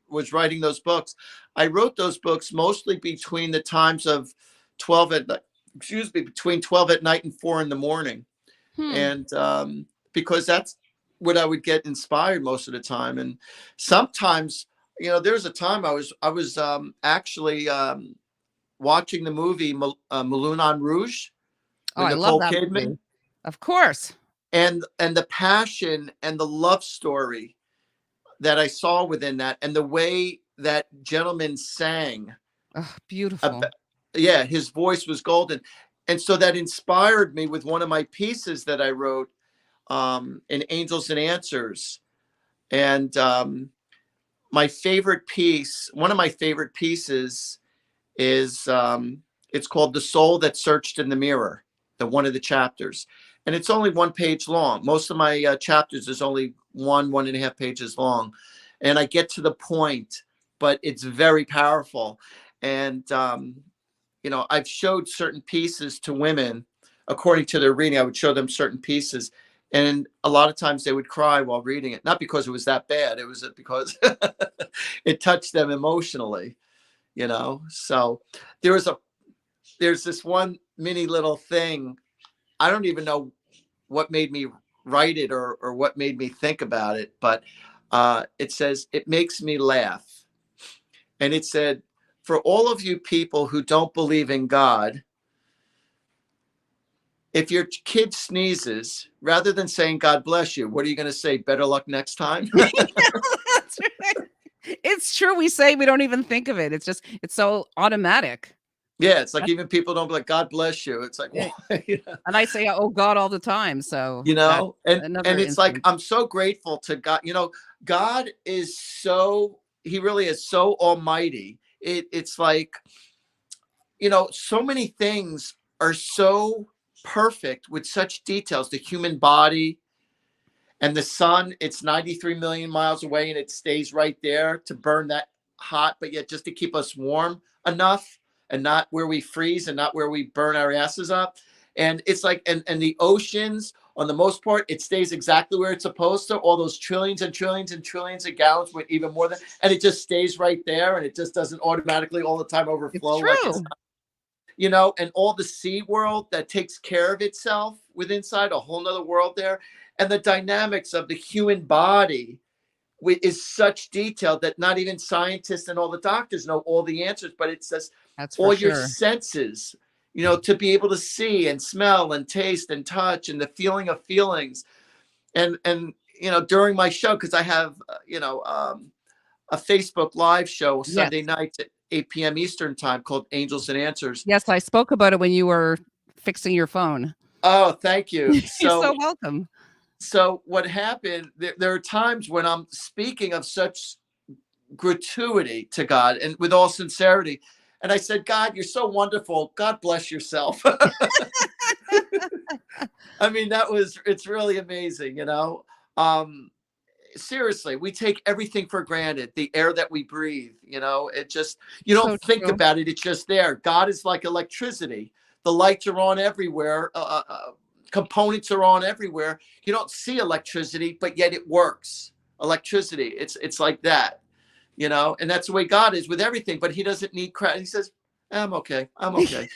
[SPEAKER 2] was writing those books, I wrote those books mostly between the times of 12 at between 12 at night and 4 in the morning. And because that's what I would get inspired most of the time. And sometimes, there's a time I was actually watching the movie Moulin Rouge
[SPEAKER 1] Oh,
[SPEAKER 2] with
[SPEAKER 1] I love
[SPEAKER 2] Nicole
[SPEAKER 1] that
[SPEAKER 2] Kidman.
[SPEAKER 1] movie. Of course.
[SPEAKER 2] And the passion and the love story that I saw within that, and the way that gentleman sang.
[SPEAKER 1] Oh, beautiful.
[SPEAKER 2] Yeah, his voice was golden. And so that inspired me with one of my pieces that I wrote. in Angels and Answers. And my favorite piece, one of my favorite pieces is it's called The Soul That Searched in the Mirror, one of the chapters. And it's only 1 page long. Most of my chapters is only 1.5 pages long. And I get to the point, but it's very powerful. And, I've showed certain pieces to women according to their reading. I would show them certain pieces. And a lot of times they would cry while reading it, not because it was that bad. It was because it touched them emotionally, So there's this one mini little thing. I don't even know what made me write it or what made me think about it, but it says, "It makes me laugh." And it said, "For all of you people who don't believe in God, if your kid sneezes, rather than saying God bless you, what are you going to say? Better luck next time?"
[SPEAKER 1] That's right. It's true. We say, we don't even think of it. It's so automatic.
[SPEAKER 2] Yeah, it's like even people don't be like, God bless you. It's like,
[SPEAKER 1] Yeah.
[SPEAKER 2] why?
[SPEAKER 1] And I say, oh God, all the time. So that's
[SPEAKER 2] And
[SPEAKER 1] another
[SPEAKER 2] it's like,
[SPEAKER 1] instance.
[SPEAKER 2] I'm so grateful to God. God is he really is so almighty. It's like, so many things are so perfect with such details. The human body and the sun, it's 93 million miles away and it stays right there to burn that hot, but yet just to keep us warm enough and not where we freeze and not where we burn our asses up. And it's like, and the oceans, on the most part, it stays exactly where it's supposed to. All those trillions and trillions and trillions of gallons, with even more than, and it just stays right there, and it just doesn't automatically all the time
[SPEAKER 1] It's
[SPEAKER 2] overflow like it's,
[SPEAKER 1] true.
[SPEAKER 2] and all the sea world that takes care of itself with inside a whole nother world there, and the dynamics of the human body is such detail that not even scientists and all the doctors know all the answers, but it says
[SPEAKER 1] That's for
[SPEAKER 2] all your
[SPEAKER 1] sure.
[SPEAKER 2] senses, to be able to see and smell and taste and touch and the feeling of feelings. And during my show, because I have, a Facebook live show
[SPEAKER 1] Yes.
[SPEAKER 2] Sunday nights at 8 p.m. Eastern time called Angels and Answers.
[SPEAKER 1] Yes. I spoke about it when you were fixing your phone.
[SPEAKER 2] Oh, thank you.
[SPEAKER 1] You're
[SPEAKER 2] So
[SPEAKER 1] so welcome.
[SPEAKER 2] what happened, there are times when I'm speaking of such gratuity to God and with all sincerity. And I said, God, you're so wonderful. God bless yourself. I mean, it's really amazing, Seriously, we take everything for granted. The air that we breathe, it just, you
[SPEAKER 1] So
[SPEAKER 2] don't think
[SPEAKER 1] true.
[SPEAKER 2] about it. It's just there. God is like electricity. The lights are on everywhere. Components are on everywhere. You don't see electricity, but yet it works. Electricity. It's like that, and that's the way God is with everything, but he doesn't need credit. He says, I'm okay. I'm okay.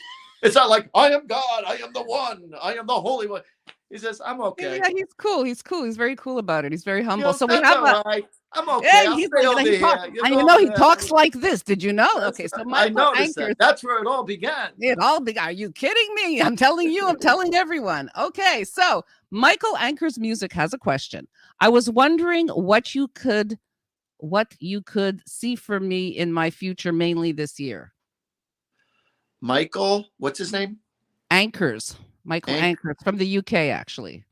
[SPEAKER 2] It's not like I am God. I am the one. I am the Holy One. He says, I'm okay.
[SPEAKER 1] Yeah, he's cool. He's cool. He's very cool about it. He's very humble. So we
[SPEAKER 2] That's
[SPEAKER 1] have
[SPEAKER 2] all right. I'm
[SPEAKER 1] yeah,
[SPEAKER 2] okay. I'll
[SPEAKER 1] he's
[SPEAKER 2] stay
[SPEAKER 1] like,
[SPEAKER 2] over
[SPEAKER 1] he talks,
[SPEAKER 2] here.
[SPEAKER 1] and he talks like this. Did you know? Okay, so
[SPEAKER 2] I
[SPEAKER 1] Michael
[SPEAKER 2] noticed that.
[SPEAKER 1] anchors.
[SPEAKER 2] That's where it all began.
[SPEAKER 1] It all big. Are you kidding me? I'm telling you. I'm telling everyone. Okay, so Michael Anchor's Music has a question. I was wondering what you could see for me in my future, mainly this year.
[SPEAKER 2] Michael, what's his name?
[SPEAKER 1] Anchors. Michael
[SPEAKER 2] Ank.
[SPEAKER 1] Anchors from the UK, actually.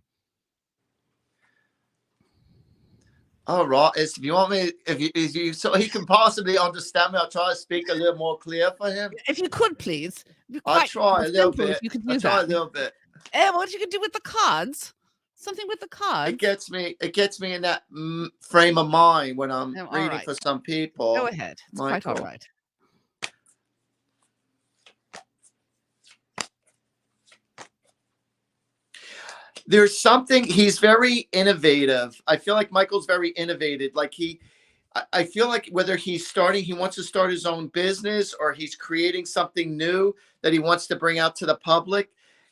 [SPEAKER 2] Oh, right. If you want me, if you, so he can possibly understand me, I'll try to speak a little more clear for him.
[SPEAKER 1] If you could, please. Be
[SPEAKER 2] I'll
[SPEAKER 1] quite
[SPEAKER 2] try a little
[SPEAKER 1] simple if
[SPEAKER 2] bit.
[SPEAKER 1] you could
[SPEAKER 2] I'll
[SPEAKER 1] do
[SPEAKER 2] try
[SPEAKER 1] that.
[SPEAKER 2] a little bit.
[SPEAKER 1] And what you could do with the cards. Something with the cards.
[SPEAKER 2] It gets me in that frame of mind when I'm
[SPEAKER 1] All
[SPEAKER 2] reading
[SPEAKER 1] right.
[SPEAKER 2] for some
[SPEAKER 1] Go
[SPEAKER 2] people.
[SPEAKER 1] ahead. It's quite all
[SPEAKER 2] Michael.
[SPEAKER 1] right.
[SPEAKER 2] There's something, he's very innovative. I feel like Michael's very innovative. Like I feel like whether he wants to start his own business or he's creating something new that he wants to bring out to the public.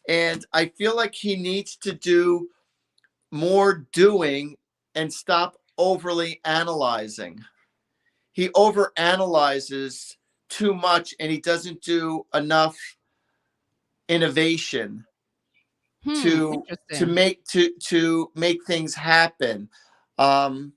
[SPEAKER 2] And I feel like he needs to do more doing and stop overly analyzing. He over analyzes too much and he doesn't do enough innovation to
[SPEAKER 1] Interesting.
[SPEAKER 2] make things happen. Um,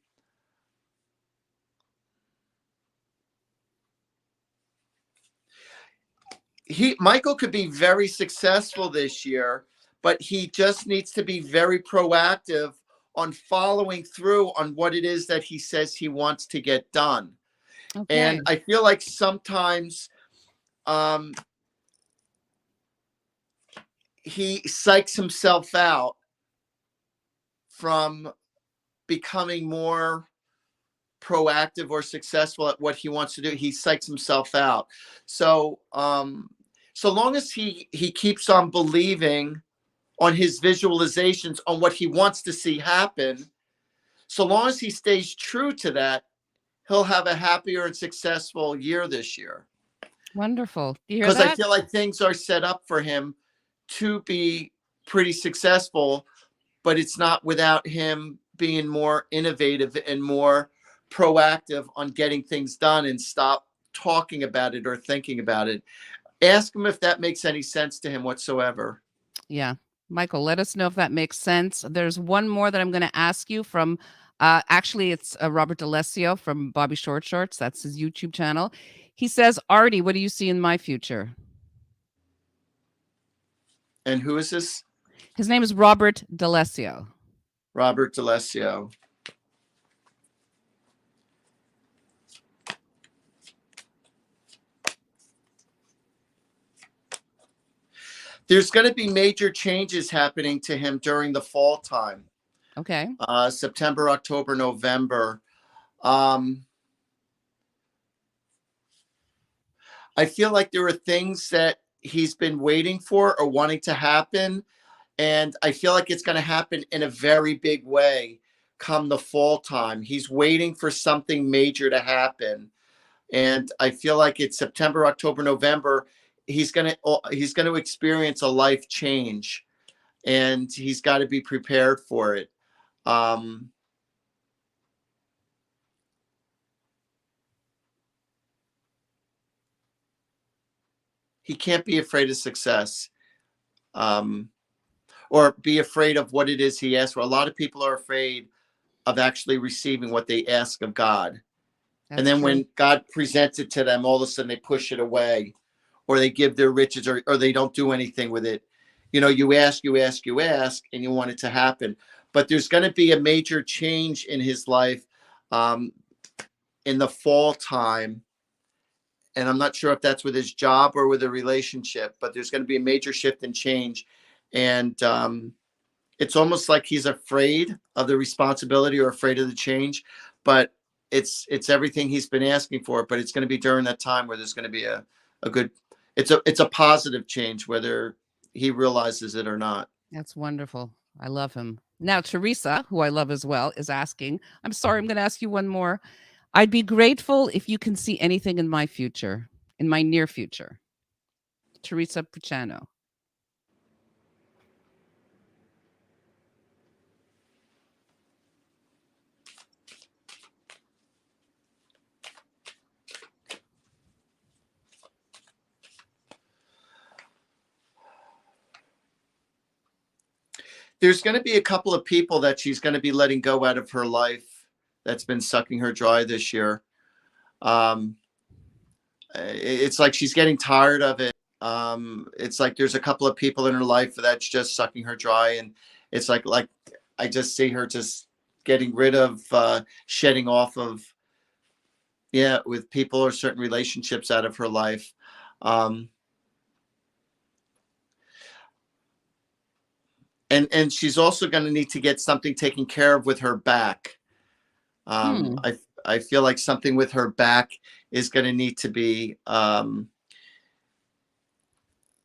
[SPEAKER 2] Michael could be very successful this year, but he just needs to be very proactive on following through on what it is that he says he wants to get done. And
[SPEAKER 1] Okay.
[SPEAKER 2] I feel like sometimes um, he psychs himself out from becoming more proactive or successful at what he wants to do. He psychs himself out. So so long as he keeps on believing on his visualizations on what he wants to see happen, so long as he stays true to that, he'll have a happier and successful year this year.
[SPEAKER 1] Wonderful. Do you hear
[SPEAKER 2] Because I
[SPEAKER 1] that?
[SPEAKER 2] feel like things are set up for him to be pretty successful, but it's not without him being more innovative and more proactive on getting things done and stop talking about it or thinking about it. Ask him if that makes any sense to him whatsoever.
[SPEAKER 1] Yeah. Michael, let us know if that makes sense. There's one more that I'm going to ask you from, actually, it's Robert D'Alessio from Bobby Short Shorts. That's his YouTube channel. He says, Artie, what do you see in my future?
[SPEAKER 2] And who is this?
[SPEAKER 1] His name is Robert D'Alessio.
[SPEAKER 2] Robert D'Alessio. There's going to be major changes happening to him during the fall time.
[SPEAKER 1] Okay.
[SPEAKER 2] September, October, November. I feel like there are things that he's been waiting for or wanting to happen. And I feel like it's going to happen in a very big way come the fall time. He's waiting for something major to happen. And I feel like it's September, October, November. He's going to experience a life change, and he's got to be prepared for it. He can't be afraid of success, or be afraid of what it is he asks for. A lot of people are afraid of actually receiving what they ask of God. And
[SPEAKER 1] That's
[SPEAKER 2] then
[SPEAKER 1] true.
[SPEAKER 2] when God presents it to them, all of a sudden they push it away, or they give their riches, or they don't do anything with it. You know, you ask, and you want it to happen. But there's going to be a major change in his life in the fall time. And I'm not sure if that's with his job or with a relationship, but there's going to be a major shift and change. And it's almost like he's afraid of the responsibility or afraid of the change, but it's everything he's been asking for. But it's going to be during that time where there's going to be a good, it's a positive change, whether he realizes it or not.
[SPEAKER 1] That's wonderful. I love him. Now, Teresa, who I love as well, is asking, I'm sorry, I'm going to ask you one more. I'd be grateful if you can see anything in my future, in my near future. Teresa Pucciano.
[SPEAKER 2] There's going to be a couple of people that she's going to be letting go out of her life that's been sucking her dry this year. It's like she's getting tired of it. It's like there's a couple of people in her life that's just sucking her dry, and it's like I just see her just getting rid of, shedding off of, yeah, with people or certain relationships out of her life. And she's also going to need to get something taken care of with her back. I feel like something with her back is going to need to be,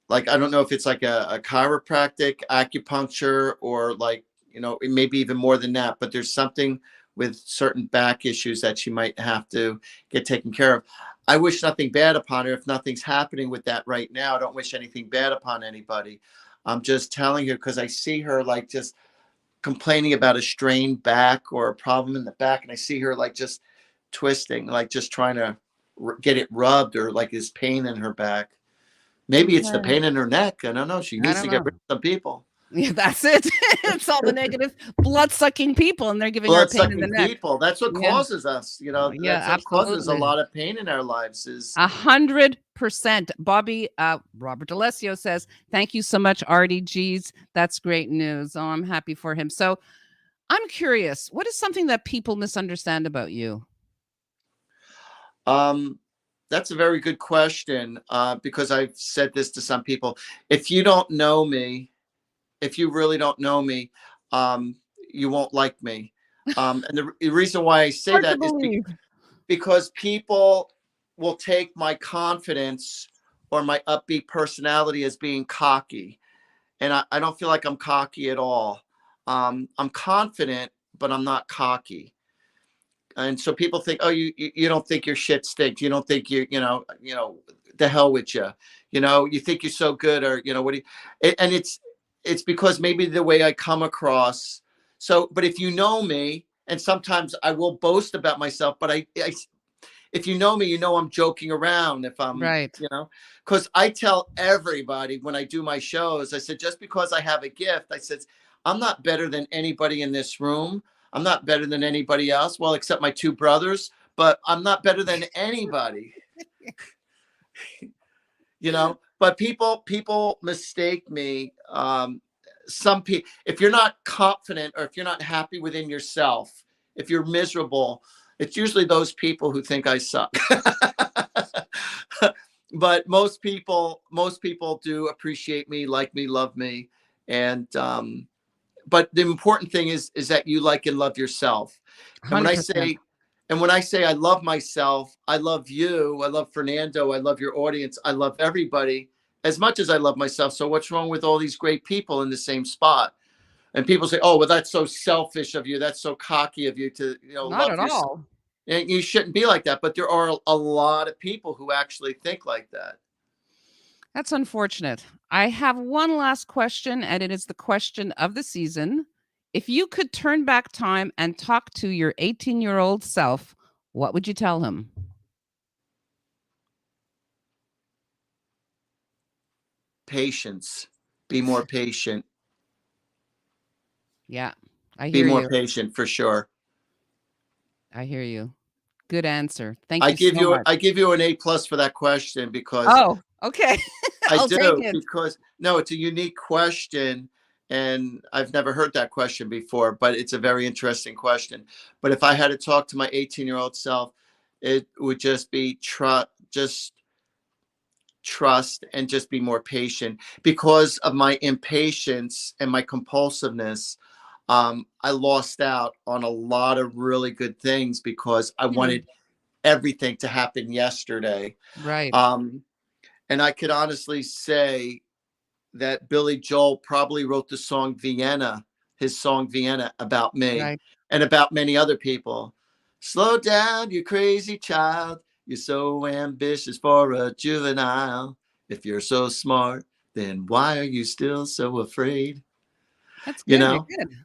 [SPEAKER 2] like, I don't know if it's like a chiropractic, acupuncture, or like, you know, maybe even more than that, but there's something with certain back issues that she might have to get taken care of. I wish nothing bad upon her. If nothing's happening with that right now, I don't wish anything bad upon anybody. I'm just telling you because I see her like just complaining about a strained back or a problem in the back, and I see her like just twisting, like just trying to get it rubbed, or like this pain in her back. Maybe it's the
[SPEAKER 1] Okay.
[SPEAKER 2] pain in her neck. I don't know. She
[SPEAKER 1] I
[SPEAKER 2] needs
[SPEAKER 1] don't
[SPEAKER 2] to get
[SPEAKER 1] know.
[SPEAKER 2] rid of some people.
[SPEAKER 1] Yeah, that's it. It's all the negative blood-sucking people, and they're giving her a pain in the
[SPEAKER 2] Blood-sucking
[SPEAKER 1] neck.
[SPEAKER 2] people. That's what
[SPEAKER 1] Yeah.
[SPEAKER 2] causes us,
[SPEAKER 1] Yeah,
[SPEAKER 2] that's what causes a
[SPEAKER 1] absolutely.
[SPEAKER 2] lot of pain in our lives is
[SPEAKER 1] 100%. Bobby, Robert D'Alessio says, "Thank you so much, Artie G's. That's great news." Oh, I'm happy for him. So, I'm curious, what is something that people misunderstand about you?
[SPEAKER 2] um that's a very good question, because I've said this to some people. If you don't know me, if you really don't know me, um, you won't like me. And the reason why I say
[SPEAKER 1] Hard to
[SPEAKER 2] that is
[SPEAKER 1] believe.
[SPEAKER 2] because people will take my confidence or my upbeat personality as being cocky. And I don't feel like I'm cocky at all. I'm confident, but I'm not cocky. And so people think, oh, you don't think your shit stinks. You don't think the hell with you. You think you're so good, or what do you? And it's because maybe the way I come across. So, but if you know me, and sometimes I will boast about myself, but if you know me, I'm joking around. If I'm,
[SPEAKER 1] Right.
[SPEAKER 2] because I tell everybody when I do my shows, I said, just because I have a gift, I said, I'm not better than anybody in this room. I'm not better than anybody else. Well, except my two brothers, but I'm not better than anybody, but people mistake me. Some people, if you're not confident or if you're not happy within yourself, if you're miserable, it's usually those people who think I suck. But most people do appreciate me, like me, love me. And but the important thing is that you like and love yourself. And when I
[SPEAKER 1] 100%.
[SPEAKER 2] say and when I say I love myself, I love you, I love Fernando, I love your audience, I love everybody as much as I love myself. So what's wrong with all these great people in the same spot? And people say, "Oh, well, that's so selfish of you. That's so cocky of you to,
[SPEAKER 1] Not
[SPEAKER 2] love
[SPEAKER 1] at
[SPEAKER 2] yourself."
[SPEAKER 1] all.
[SPEAKER 2] And you shouldn't be like that. But there are a lot of people who actually think like that.
[SPEAKER 1] That's unfortunate. I have one last question, and it is the question of the season. If you could turn back time and talk to your 18-year-old self, what would you tell him?
[SPEAKER 2] Patience. Be more patient.
[SPEAKER 1] Yeah, I
[SPEAKER 2] Be
[SPEAKER 1] hear
[SPEAKER 2] more
[SPEAKER 1] you.
[SPEAKER 2] patient for sure.
[SPEAKER 1] I hear you. Good answer. Thank
[SPEAKER 2] I
[SPEAKER 1] you
[SPEAKER 2] give
[SPEAKER 1] so
[SPEAKER 2] you
[SPEAKER 1] much.
[SPEAKER 2] I give you an A+ for that question because
[SPEAKER 1] Oh, okay.
[SPEAKER 2] I
[SPEAKER 1] I'll take
[SPEAKER 2] do,
[SPEAKER 1] it.
[SPEAKER 2] because no, it's a unique question, and I've never heard that question before, but it's a very interesting question. But if I had to talk to my 18-year-old self, it would just be just trust and just be more patient. Because of my impatience and my compulsiveness, I lost out on a lot of really good things because I
[SPEAKER 1] Hmm.
[SPEAKER 2] wanted everything to happen yesterday.
[SPEAKER 1] Right,
[SPEAKER 2] Um, and I could honestly say that Billy Joel probably wrote the song Vienna, his song Vienna, about me
[SPEAKER 1] right.
[SPEAKER 2] and about many other people. Slow down, you crazy child. You're so ambitious for a juvenile. If you're so smart, then why are you still so afraid?
[SPEAKER 1] That's
[SPEAKER 2] You
[SPEAKER 1] good. You're
[SPEAKER 2] know?
[SPEAKER 1] good.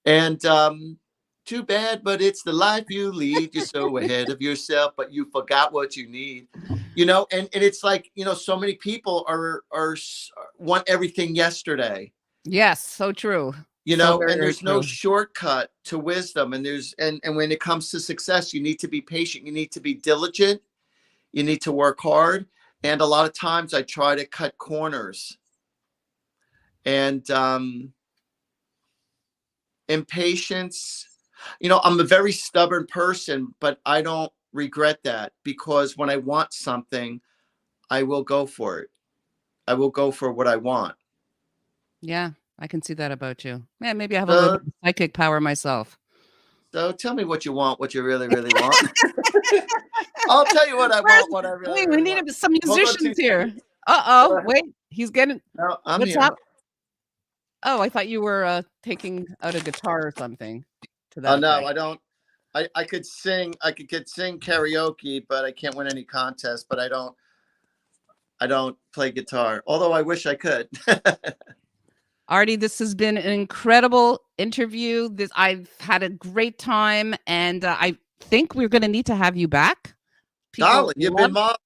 [SPEAKER 2] And too bad, but it's the life you lead. You're so ahead of yourself, but you forgot what you need. And it's like, so many people want everything yesterday.
[SPEAKER 1] Yes, so true. So very,
[SPEAKER 2] And
[SPEAKER 1] very
[SPEAKER 2] there's no
[SPEAKER 1] true.
[SPEAKER 2] shortcut to wisdom. And when it comes to success, you need to be patient, you need to be diligent, you need to work hard. And a lot of times I try to cut corners. And impatience, I'm a very stubborn person, but I don't regret that, because when I want something, I will go for it. I will go for what I want.
[SPEAKER 1] Yeah, I can see that about you. Yeah, maybe I have a little
[SPEAKER 2] So
[SPEAKER 1] bit of psychic power myself.
[SPEAKER 2] so tell me what you want, what you really, really want. I'll tell you what I want,
[SPEAKER 1] Where's
[SPEAKER 2] what I really,
[SPEAKER 1] wait, we
[SPEAKER 2] really want.
[SPEAKER 1] need some
[SPEAKER 2] Hold on
[SPEAKER 1] musicians
[SPEAKER 2] 2
[SPEAKER 1] here.
[SPEAKER 2] seconds. Go
[SPEAKER 1] Uh-oh,
[SPEAKER 2] ahead.
[SPEAKER 1] wait, he's getting
[SPEAKER 2] No, I'm
[SPEAKER 1] what's
[SPEAKER 2] here.
[SPEAKER 1] up? Oh, I thought you were, taking out a guitar or something to that
[SPEAKER 2] Oh no,
[SPEAKER 1] effect.
[SPEAKER 2] I don't. I could sing karaoke, but I can't win any contests. But I don't play guitar. Although I wish I could.
[SPEAKER 1] Artie, this has been an incredible interview. I've had a great time, and, I think we're gonna need to have you back. People
[SPEAKER 2] Darling, you've been
[SPEAKER 1] love
[SPEAKER 2] marvelous.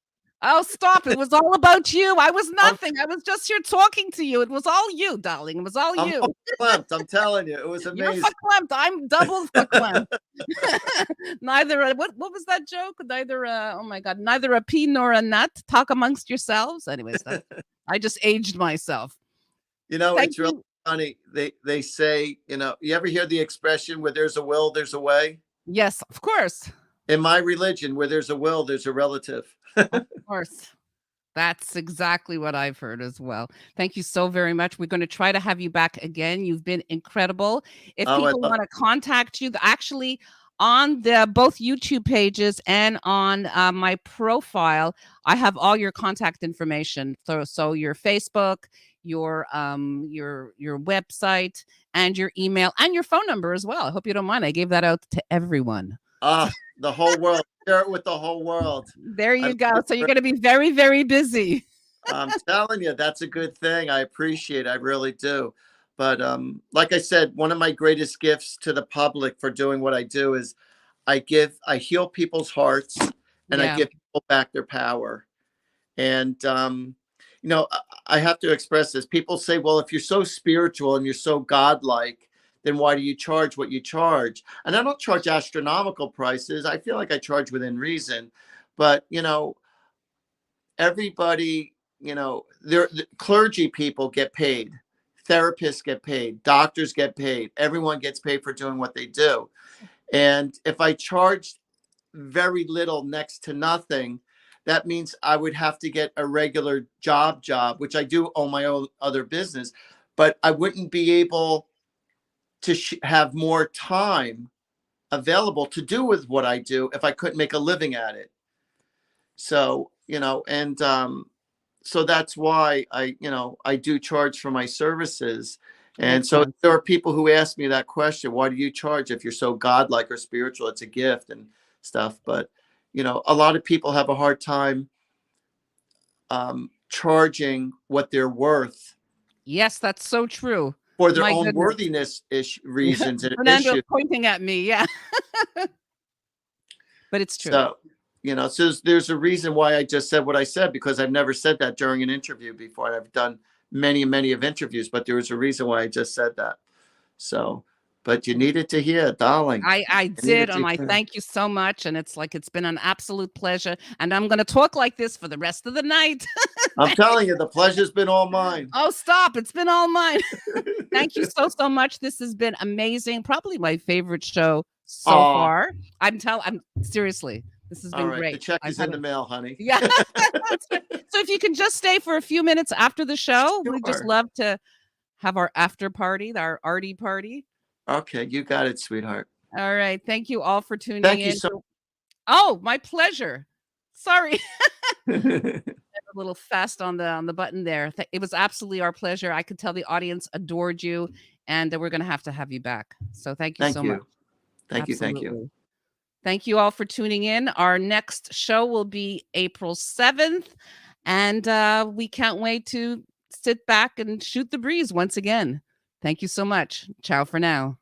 [SPEAKER 1] Oh, stop. It was all about you. I was
[SPEAKER 2] I'm,
[SPEAKER 1] nothing. I was just here talking to you. It was all you, darling. It was all
[SPEAKER 2] I'm
[SPEAKER 1] you.
[SPEAKER 2] verklempt. I'm telling you, it was
[SPEAKER 1] You're
[SPEAKER 2] amazing.
[SPEAKER 1] verklempt. I'm double verklempt. Neither what was that joke? Neither oh my god, neither a pea nor a nut. Talk amongst yourselves. Anyways, that I just aged myself. Thank
[SPEAKER 2] It's really
[SPEAKER 1] you.
[SPEAKER 2] funny. They say, you ever hear the expression where there's a will, there's a way?
[SPEAKER 1] Yes, of course.
[SPEAKER 2] In my religion, where there's a will, there's a relative.
[SPEAKER 1] Of course. That's exactly what I've heard as well. Thank you so very much. We're going to try to have you back again. You've been incredible. If
[SPEAKER 2] Oh, I
[SPEAKER 1] people
[SPEAKER 2] love.
[SPEAKER 1] want to contact you, actually on the both YouTube pages and on my profile, I have all your contact information. So your Facebook, your website, and your email and your phone number as well. I hope you don't mind. I gave that out to everyone.
[SPEAKER 2] The whole world. Share it with the whole world.
[SPEAKER 1] There
[SPEAKER 2] I
[SPEAKER 1] you
[SPEAKER 2] love
[SPEAKER 1] go.
[SPEAKER 2] it.
[SPEAKER 1] So you're going to be very, very busy.
[SPEAKER 2] I'm telling you, that's a good thing. I appreciate it. I really do. But like I said, one of my greatest gifts to the public for doing what I do is I heal people's hearts and I
[SPEAKER 1] Yeah.
[SPEAKER 2] give people back their power. And I have to express this. People say, well, if you're so spiritual and you're so godlike, then why do you charge what you charge? And I don't charge astronomical prices. I feel like I charge within reason. But everybody, the clergy people get paid, therapists get paid, doctors get paid, everyone gets paid for doing what they do. And if I charged very little, next to nothing, that means I would have to get a regular job, which I do own my own other business, but I wouldn't be able to have more time available to do with what I do if I couldn't make a living at it. So, and so that's why I do charge for my services. And
[SPEAKER 1] Makes
[SPEAKER 2] so
[SPEAKER 1] sense.
[SPEAKER 2] there are people who ask me that question, why do you charge if you're so godlike or spiritual? It's a gift and stuff. But, a lot of people have a hard time charging what they're worth
[SPEAKER 1] Yes, that's so true.
[SPEAKER 2] for their
[SPEAKER 1] My
[SPEAKER 2] own
[SPEAKER 1] goodness.
[SPEAKER 2] worthiness reasons and
[SPEAKER 1] Fernando's
[SPEAKER 2] issues.
[SPEAKER 1] pointing at me, yeah. But it's true.
[SPEAKER 2] So, so there's a reason why I just said what I said, because I've never said that during an interview before. I've done many, many of interviews, but there was a reason why I just said that. So, but you needed to hear, darling.
[SPEAKER 1] I did, and I thank you so much, and it's been an absolute pleasure, and I'm gonna talk like this for the rest of the night.
[SPEAKER 2] I'm telling you, the pleasure's been all mine.
[SPEAKER 1] Oh, stop. It's been all mine. Thank you so much. This has been amazing. Probably my favorite show so far. I'm seriously. This has been
[SPEAKER 2] All right.
[SPEAKER 1] great.
[SPEAKER 2] The check is in the mail, honey.
[SPEAKER 1] Yeah. So if you can just stay for a few minutes after the show, we'd just
[SPEAKER 2] Sure.
[SPEAKER 1] love to have our after party, our Artie party.
[SPEAKER 2] Okay, you got it, sweetheart.
[SPEAKER 1] All right. Thank you all for tuning
[SPEAKER 2] Thank
[SPEAKER 1] in.
[SPEAKER 2] you so
[SPEAKER 1] Oh, my pleasure. Sorry.
[SPEAKER 2] much.
[SPEAKER 1] A little fast on the button there. It was absolutely our pleasure. I could tell the audience adored you, and we're going to have you back. So thank you
[SPEAKER 2] Thank
[SPEAKER 1] so
[SPEAKER 2] you.
[SPEAKER 1] much.
[SPEAKER 2] Thank you. Thank you.
[SPEAKER 1] Absolutely. Thank you all for tuning in. Our next show will be April 7th, and we can't wait to sit back and shoot the breeze once again. Thank you so much. Ciao for now.